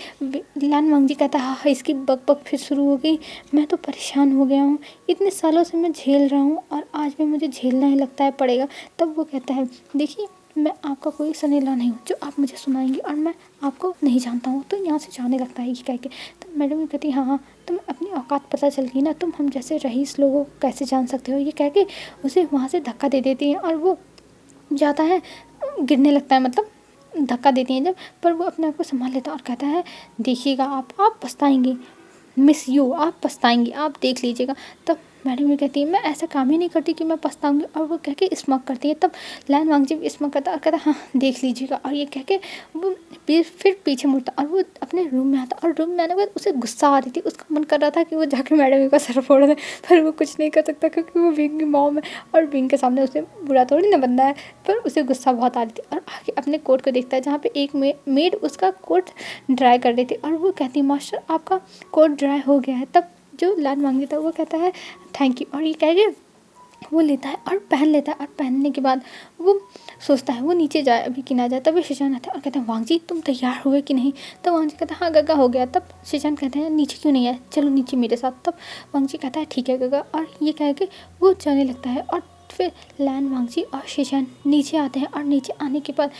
लैन वांगजी कहता है हाँ इसकी बक फिर शुरू हो गई, मैं तो परेशान हो गया हूँ, इतने सालों से मैं झेल रहा हूँ और आज भी मुझे झेलना ही लगता है पड़ेगा। तब वो कहता है देखिए मैं आपका कोई सनेला नहीं हूँ जो आप मुझे सुनाएंगी, और मैं आपको नहीं जानता हूँ। तो यहाँ से जाने लगता है ये कह के। तो मैडम कहती हाँ हाँ तुम अपनी औकात पता चल गई ना, तुम हम जैसे रईस लोगों को कैसे जान सकते हो। ये कह के उसे वहाँ से धक्का दे देती हैं और वो जाता है, गिरने लगता है, मतलब धक्का देती हैं जब, पर वो अपने आप को संभाल लेता है और कहता है देखिएगा आप पछताएंगी मिस यू, आप पछताएंगी, आप देख लीजिएगा। तब मैडम ये कहती है मैं ऐसा काम ही नहीं करती कि मैं पछताऊंगी, और वो कह के स्मोक करती है। तब लैन वांगजी भी स्मोक करता और कहता हाँ देख लीजिएगा, और ये कह के वो फिर पीछे मुड़ता और वो अपने रूम में आता। और रूम में आने के बाद उसे गुस्सा आ रही थी, उसका मन कर रहा था कि वो जाके मैडम का सर फोड़ दे, पर वो कुछ नहीं कर सकता क्योंकि वो विंग की मॉम है और विंग के सामने उसे बुरा थोड़ी ना बनना है। पर उसे गुस्सा बहुत आ रही थी और आके अपने कोट को देखता है जहाँ पे एक मेड उसका कोट ड्राई कर रही थी, और वो कहती है मास्टर आपका कोट ड्राई हो गया है। तब जो लैन वांगजी था वो कहता है थैंक यू, और ये कह के वो लेता है और पहन लेता है। और पहनने के बाद वो सोचता है वो नीचे जाए अभी कि ना जाए। तभी शिजान आता है और कहते हैं वांगजी तुम तैयार हुए कि नहीं। तो वांगजी कहता है हाँ गगा हो गया। तब शिजान कहते हैं नीचे क्यों नहीं आए, चलो नीचे मेरे साथ। तब वांगजी कहता है ठीक है गगा, और ये कह के वो जाने लगता है। और फिर लैन वांगजी और शिजान नीचे आते हैं, और नीचे आने के बाद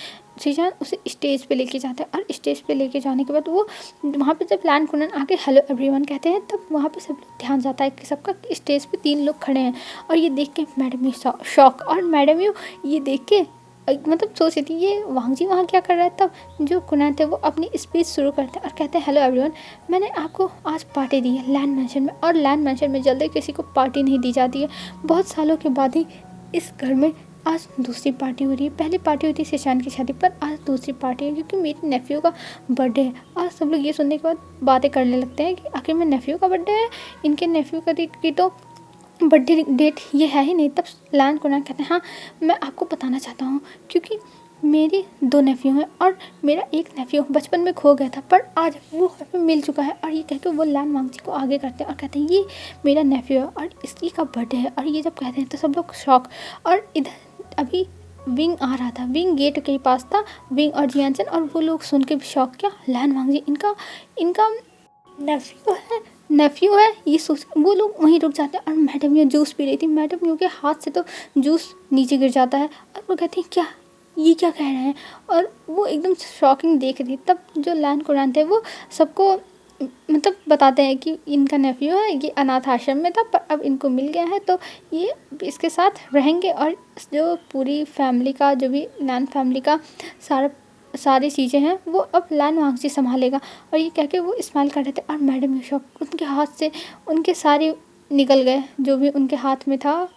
शिजान उसे स्टेज पे लेके जाता है, और स्टेज पे लेके जाने के बाद वो वहाँ पे जब लैन कुनन आके हेलो एवरीवन कहते हैं, तब वहाँ पे सब लोग ध्यान जाता है कि सबका स्टेज पे 3 लोग खड़े हैं। और ये देख के मैडम यू शॉक, और मैडम यू ये देख के मतलब सोच रही थी ये वांगजी वहाँ क्या कर रहा है। तब जो कुनन थे वो अपनी स्पीच शुरू करते हैं और कहते हैं हेलो एवरीवन, मैंने आपको आज पार्टी दी है लैन मैंशन में, और लैन मैंशन में जल्दी किसी को पार्टी नहीं दी जाती है। बहुत सालों के बाद ही इस घर में आज दूसरी पार्टी हो रही है। पहली पार्टी हुई थी शिशान की शादी पर, आज दूसरी पार्टी है क्योंकि मेरे नेफ्यू का बर्थडे है। और सब लोग ये सुनने के बाद बातें करने लगते हैं कि आखिर में नेफ्यू का बर्थडे है, इनके नेफ्यू की तो बर्थडे डेट ये है ही नहीं। तब लैन कुनन कहते हैं हाँ मैं आपको बताना चाहता हूँ क्योंकि मेरी 2 नेफ्यू हैं और मेरा एक नेफ्यू बचपन में खो गया था पर आज वो मिल चुका है। और ये कह के वो लैन वांगजी को आगे करते हैं और कहते हैं ये मेरा नेफ्यू है और इसी का बर्थडे है। और ये जब कहते हैं तो सब लोग शॉक। और इधर अभी विंग आ रहा था, विंग गेट के पास था, विंग और जियानचन, और वो लोग सुन के भी शॉक। क्या लैन वांगजी इनका नेफ्यू है ये सोच वो लोग वहीं रुक जाते हैं। और मैडम यू जूस पी रही थी, मैडम यू के हाथ से तो जूस नीचे गिर जाता है और वो कहती है क्या, ये क्या कह रहे हैं। और वो एकदम शॉकिंग देख रही थी। तब जो लैन कुरान थे वो सबको मतलब बताते हैं कि इनका नेफ्यू है, ये अनाथ आश्रम में था पर अब इनको मिल गया है तो ये इसके साथ रहेंगे। और जो पूरी फैमिली का, जो भी लैन फैमिली का सारी चीज़ें हैं वो अब लैन वांगची संभालेगा। और ये कह के वो स्माइल कर रहे थे। और मैडम यू शॉक, उनके हाथ से उनके सारे निकल गए जो भी उनके हाथ में था,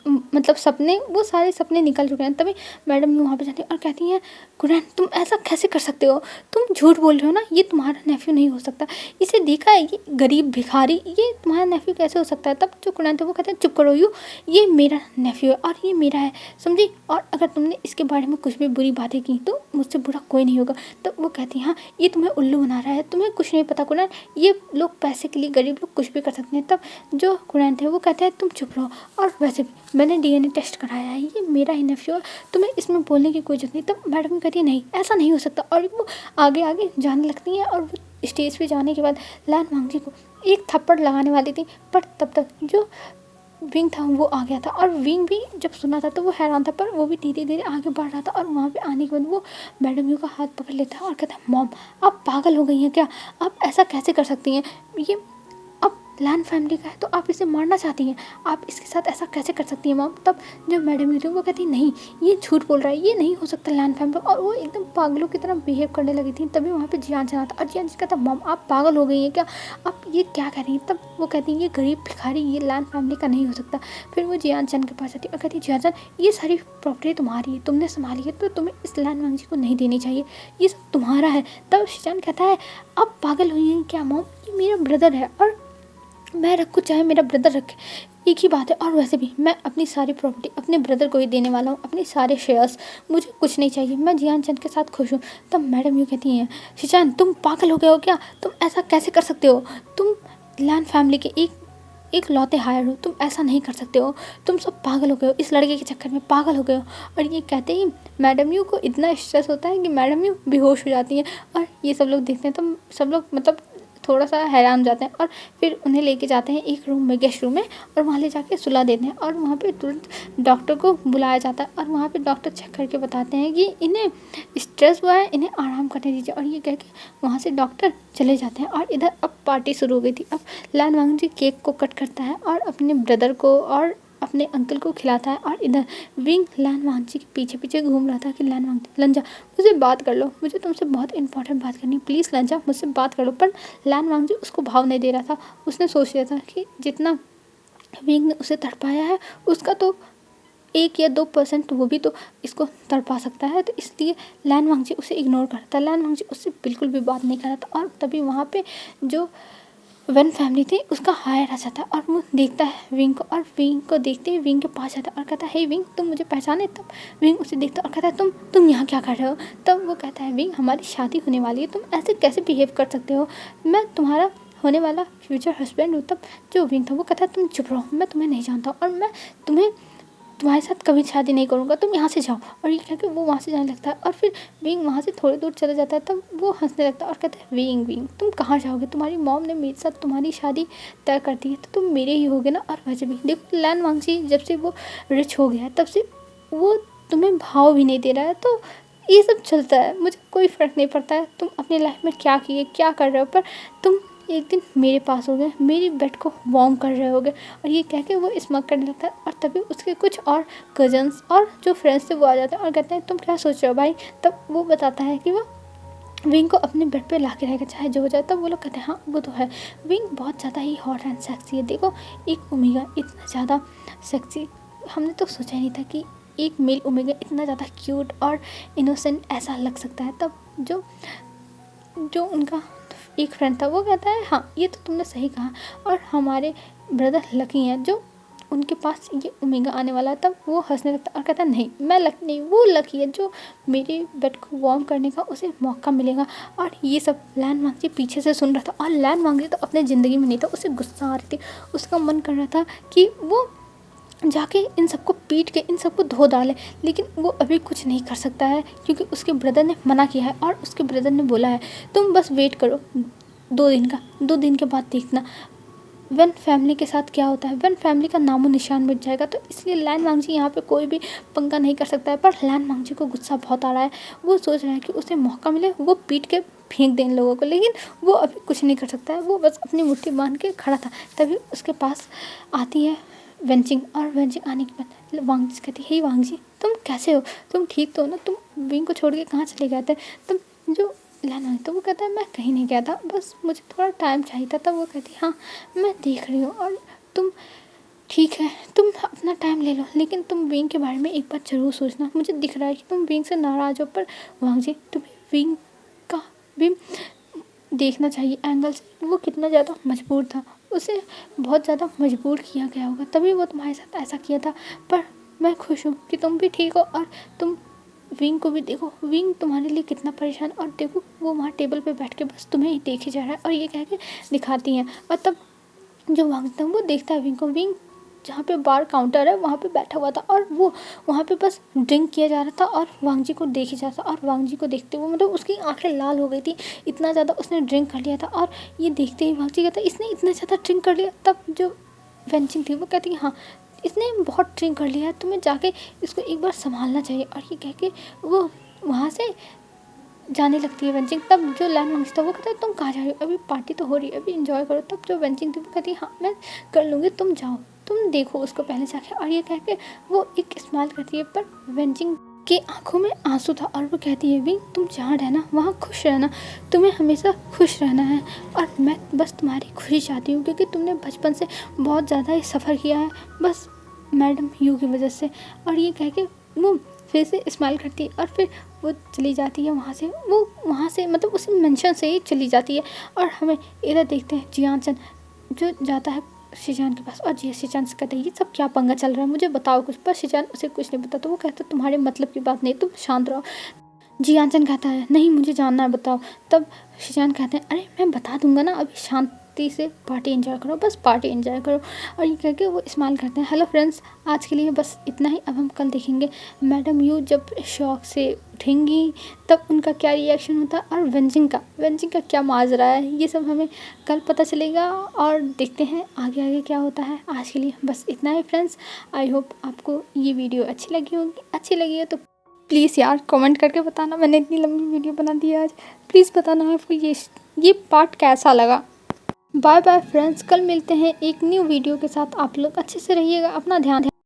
मतलब सपने, वो सारे सपने निकल चुके हैं। तभी मैडम यू वहाँ पे जाती है और कहती हैं कुरैन तुम ऐसा कैसे कर सकते हो, तुम झूठ बोल रहे हो ना, ये तुम्हारा नेफ्यू नहीं हो सकता, इसे देखा है, ये गरीब भिखारी, ये तुम्हारा नेफ्यू कैसे हो सकता है। तब जो कुरैन थे वो कहते हैं चुप करो यू, ये मेरा नेफ्यू है और ये मेरा है, समझी, और अगर तुमने इसके बारे में कुछ भी बुरी बातें की तो मुझसे बुरा कोई नहीं होगा। तो वो कहती हैं हाँ ये तुम्हें उल्लू बना रहा है, तुम्हें कुछ नहीं पता कुरैन, ये लोग पैसे के लिए, गरीब लोग कुछ भी कर सकते हैं। तब जो कुरैन थे वो कहते हैं तुम चुप रहो, और वैसे भी मैंने डीएनए टेस्ट कराया है, ये मेरा ही नेफ्यू है, तुम्हें इसमें बोलने की कोई जरूरत नहीं। तब मैडम कहती है नहीं ऐसा नहीं हो सकता। और वो आगे आगे जाने लगती हैं और वो स्टेज पे जाने के बाद लैन वांगजी को एक थप्पड़ लगाने वाली थी, पर तब तक जो विंग था वो आ गया था। और विंग भी जब सुना था तो वो हैरान था, पर वो भी धीरे धीरे आगे बढ़ रहा था। और वहाँ पे आने के बाद वो मैडम यू का हाथ पकड़ लेता है और कहता है मॉम आप पागल हो गई हैं क्या, आप ऐसा कैसे कर सकती हैं, ये अब लैन फैमिली का है तो आप इसे मारना चाहती हैं, आप इसके साथ ऐसा कैसे कर सकती हैं मॉम। तब जो मैडम यू थी वो कहती नहीं ये झूठ बोल रहा है, ये नहीं हो सकता लैन फैमिली। और वो एकदम पागलों की तरह बिहेव करने लगी थी। तभी वहाँ पे जियान चला था और जियान जी कहता मॉम आप पागल हो गई हैं क्या, आप ये क्या कह रही हैं। तब वो कहती है ये गरीब भिखारी ये लैन फैमिली का नहीं हो सकता। फिर वो जियान चंद के पास आती है और कहती है जियान चंद ये सारी प्रॉपर्टी तुम्हारी है, तुमने संभाली है, तो तुम्हें इस लैन वांगजी को नहीं देनी चाहिए, ये सब तुम्हारा है। तब शिजान कहता है आप पागल हुई हैं क्या मॉम, ये मेरा ब्रदर है और मैं रखूँ चाहे मेरा ब्रदर रखे, एक ही बात है। और वैसे भी मैं अपनी सारी प्रॉपर्टी अपने ब्रदर को ही देने वाला हूँ, अपने सारे शेयर्स, मुझे कुछ नहीं चाहिए, मैं जियान चंद के साथ खुश हूँ। तब मैडम यूँ कहती हैं शिजान तुम पागल हो गए हो क्या, तुम ऐसा कैसे कर सकते हो, तुम लैन फैमिली के एक लौते हायर हो, तुम ऐसा नहीं कर सकते हो, तुम सब पागल हो गए हो, इस लड़के के चक्कर में पागल हो गए हो। और ये कहते ही मैडम यू को इतना स्ट्रेस होता है कि मैडम यू बेहोश हो जाती हैं। और ये सब लोग देखते हैं तो सब लोग मतलब थोड़ा सा हैरान हो जाते हैं। और फिर उन्हें लेके जाते हैं एक रूम में, गेस्ट रूम में, और वहाँ ले जाके सुला देते हैं। और वहाँ पे तुरंत डॉक्टर को बुलाया जाता है और वहाँ पे डॉक्टर चेक करके बताते हैं कि इन्हें स्ट्रेस हुआ है, इन्हें आराम करने दीजिए। और ये कह के वहाँ से डॉक्टर चले जाते हैं। और इधर अब पार्टी शुरू हो गई थी। अब लैन वांगजी केक को कट करता है और अपने ब्रदर को और अपने अंकल को खिलाता है। और इधर विंग लैन वांगजी के पीछे पीछे घूम रहा था कि लैन वांगजी लंजा मुझे बात कर लो, मुझे तुमसे बहुत इंपॉर्टेंट बात करनी है, प्लीज़ लंजा मुझसे बात कर लो। पर लैन वांगजी उसको भाव नहीं दे रहा था। उसने सोच लिया था कि जितना विंग ने उसे तड़पाया है उसका तो 1 या 2% वो भी तो इसको तड़पा सकता है। तो इसलिए लैन वांगजी उसे इग्नोर करता है, लैन वांगजी उससे बिल्कुल भी बात नहीं कर रहा था। और तभी वहाँ पे जो वन फैमिली थी उसका हायर आ जाता है और वो देखता है विंग को, और विंग को देखते ही विंग के पास जाता है और कहता है हे विंग तुम मुझे पहचाने। तब विंग उसे देखता है और कहता है तुम यहाँ क्या कर रहे हो। तब वो कहता है विंग हमारी शादी होने वाली है, तुम ऐसे कैसे बिहेव कर सकते हो, मैं तुम्हारा होने वाला फ्यूचर हस्बैंड हूँ। तब जो विंग था वो कहता है तुम चुप रहो, मैं तुम्हें नहीं जानता और मैं तुम्हारे साथ कभी शादी नहीं करूँगा, तुम यहाँ से जाओ। और ये कह के वो वहाँ से जाने लगता है। और फिर विंग वहाँ से थोड़ी दूर चला जाता है। तब वो हंसने लगता है और कहता है विंग तुम कहाँ जाओगे, तुम्हारी मॉम ने मेरे साथ तुम्हारी शादी तय कर दी है तो तुम मेरे ही होगे ना। और वैसे भी देखो लैन वांगजी जब से वो रिच हो गया है तब से वो तुम्हें भाव भी नहीं दे रहा है। तो ये सब चलता है, मुझे कोई फ़र्क नहीं पड़ता है तुम अपनी लाइफ में क्या किए क्या कर रहे हो, पर तुम एक दिन मेरे पास हो गए, मेरी बेड को वार्म कर रहे होगे। और ये कह के वो स्मग करने लगता है। और तभी उसके कुछ और कजन्स और जो फ्रेंड्स थे वो आ जाते हैं और कहते हैं तुम क्या सोच रहे हो भाई। तब वो बताता है कि वो विंग को अपने बेड पे ला के रहेगा चाहे जो हो जाए। तब वो लोग कहते हैं हाँ वो तो है, विंग बहुत ज़्यादा ही हॉट एंड सेक्सी है, देखो एक ओमेगा इतना ज़्यादा सेक्सी, हमने तो सोचा ही नहीं था कि एक मेल ओमेगा इतना ज़्यादा क्यूट और इनोसेंट ऐसा लग सकता है। तब जो उनका एक फ्रेंड था वो कहता है हाँ ये तो तुमने सही कहा, और हमारे ब्रदर लकी हैं जो उनके पास ये ओमेगा आने वाला है। तब वो हंसने लगता है और कहता है नहीं मैं लकी नहीं, वो लकी है जो मेरे बेड को वार्म करने का उसे मौका मिलेगा। और ये सब लैन वांगजी पीछे से सुन रहा था। और लैन वांगजी तो अपने ज़िंदगी में नहीं था, उसे गुस्सा आ रही थी, उसका मन कर रहा था कि वो जाके इन सबको पीट के इन सबको धो डाले, लेकिन वो अभी कुछ नहीं कर सकता है क्योंकि उसके ब्रदर ने मना किया है। और उसके ब्रदर ने बोला है तुम बस वेट करो, दो दिन के बाद देखना वन फैमिली के साथ क्या होता है। वन फैमिली का नामो निशान मिट जाएगा। तो इसलिए लैन वांगजी यहाँ पे कोई भी पंगा नहीं कर सकता है। पर लैन वांगजी को गुस्सा बहुत आ रहा है। वो सोच रहा है कि उसे मौका मिले, वो पीट के फेंक दें इन लोगों को, लेकिन वो अभी कुछ नहीं कर सकता है। वो बस अपनी मुट्ठी बांध के खड़ा था। तभी उसके पास आती है वेंचिंग, और वेंचिंग आने के बाद वांगजी कहती है, हे वांगजी तुम कैसे हो, तुम ठीक तो हो ना, तुम विंग को छोड़ के कहाँ चले गए थे। तुम जो लाना, तो वो कहता है मैं कहीं नहीं गया था, बस मुझे थोड़ा टाइम चाहिए था। तब वो कहती है हाँ मैं देख रही हूँ, और तुम ठीक है, तुम अपना टाइम ले लो, लेकिन तुम विंग के बारे में एक बार ज़रूर सोचना। मुझे दिख रहा है कि तुम विंग से नाराज़ हो, पर वांगजी तुम्हें विंग का भी देखना चाहिए एंगल से। वो कितना ज़्यादा मजबूर था, उसे बहुत ज़्यादा मजबूर किया गया होगा, तभी वो तुम्हारे साथ ऐसा किया था। पर मैं खुश हूँ कि तुम भी ठीक हो, और तुम विंग को भी देखो, विंग तुम्हारे लिए कितना परेशान, और देखो वो वहाँ टेबल पे बैठ के बस तुम्हें ही देखे जा रहा है, और ये कह के दिखाती हैं। और तब जो वांग था वो देखता है विंग को। विंग जहाँ पे बार काउंटर है वहाँ पे बैठा हुआ था, और वो वहाँ पे बस ड्रिंक किया जा रहा था, और वांग जी को देखी जा रहा था। और वांग जी को देखते हुए मतलब उसकी आंखें लाल हो गई थी, इतना ज़्यादा उसने ड्रिंक कर लिया था। और ये देखते ही वांग जी कहता है इसने इतना ज़्यादा ड्रिंक कर लिया। तब जो वेंचिंग थी वो कहती है हाँ इसने बहुत ड्रिंक कर लिया है, तुम्हें जाके इसको एक बार संभालना चाहिए। और ये कह के वो वहाँ से जाने लगती है वेंचिंग। तब जो लैन वांगजी था वो कहता है तुम कहाँ जा रही हो, अभी पार्टी तो हो रही है, अभी इंजॉय करो। तब जो वेंचिंग थी वो कहती है हाँ मैं कर लूँगी, तुम जाओ, तुम देखो उसको पहले जाके। और ये कह के वो एक स्माइल करती है, पर वेंचिंग की आंखों में आंसू था, और वो कहती है विंग तुम जहाँ रहना वहाँ खुश रहना, तुम्हें हमेशा खुश रहना है, और मैं बस तुम्हारी खुशी चाहती हूँ, क्योंकि तुमने बचपन से बहुत ज़्यादा ही सफ़र किया है बस मैडम यू की वजह से। और ये कह के वो फिर से स्माइल करती है, और फिर वो चली जाती है वहाँ से। वो वहाँ से मतलब उस मेंशन से ही चली जाती है। और हमें इधर देखते हैं जियानचन जो जाता है शिजान के पास, और जी शिजान से कहता है ये सब क्या पंगा चल रहा है, मुझे बताओ कुछ। पर शिजान उसे कुछ नहीं पता। तो वो कहता है तुम्हारे मतलब की बात नहीं, तुम शांत रहो। जियानचन कहता है नहीं मुझे जानना है, बताओ। तब शिजान कहते हैं अरे मैं बता दूंगा ना, अभी शांति से पार्टी एंजॉय करो, बस पार्टी एंजॉय करो। और ये कह के वो स्माइल करते हैं। हेलो फ्रेंड्स, आज के लिए बस इतना ही। अब हम कल देखेंगे मैडम यू जब शौक से उठेंगी तब उनका क्या रिएक्शन होता है, और वेंचिंग का क्या माजरा है, ये सब हमें कल पता चलेगा। और देखते हैं आगे आगे क्या होता है। आज के लिए बस इतना ही फ्रेंड्स। आई होप आपको ये वीडियो अच्छी लगी होगी। अच्छी लगी है तो प्लीज़ यार कमेंट करके बताना। मैंने इतनी लंबी वीडियो बना दी है आज, प्लीज़ बताना आपको ये पार्ट कैसा लगा। बाय बाय फ्रेंड्स, कल मिलते हैं एक न्यू वीडियो के साथ। आप लोग अच्छे से रहिएगा, अपना ध्यान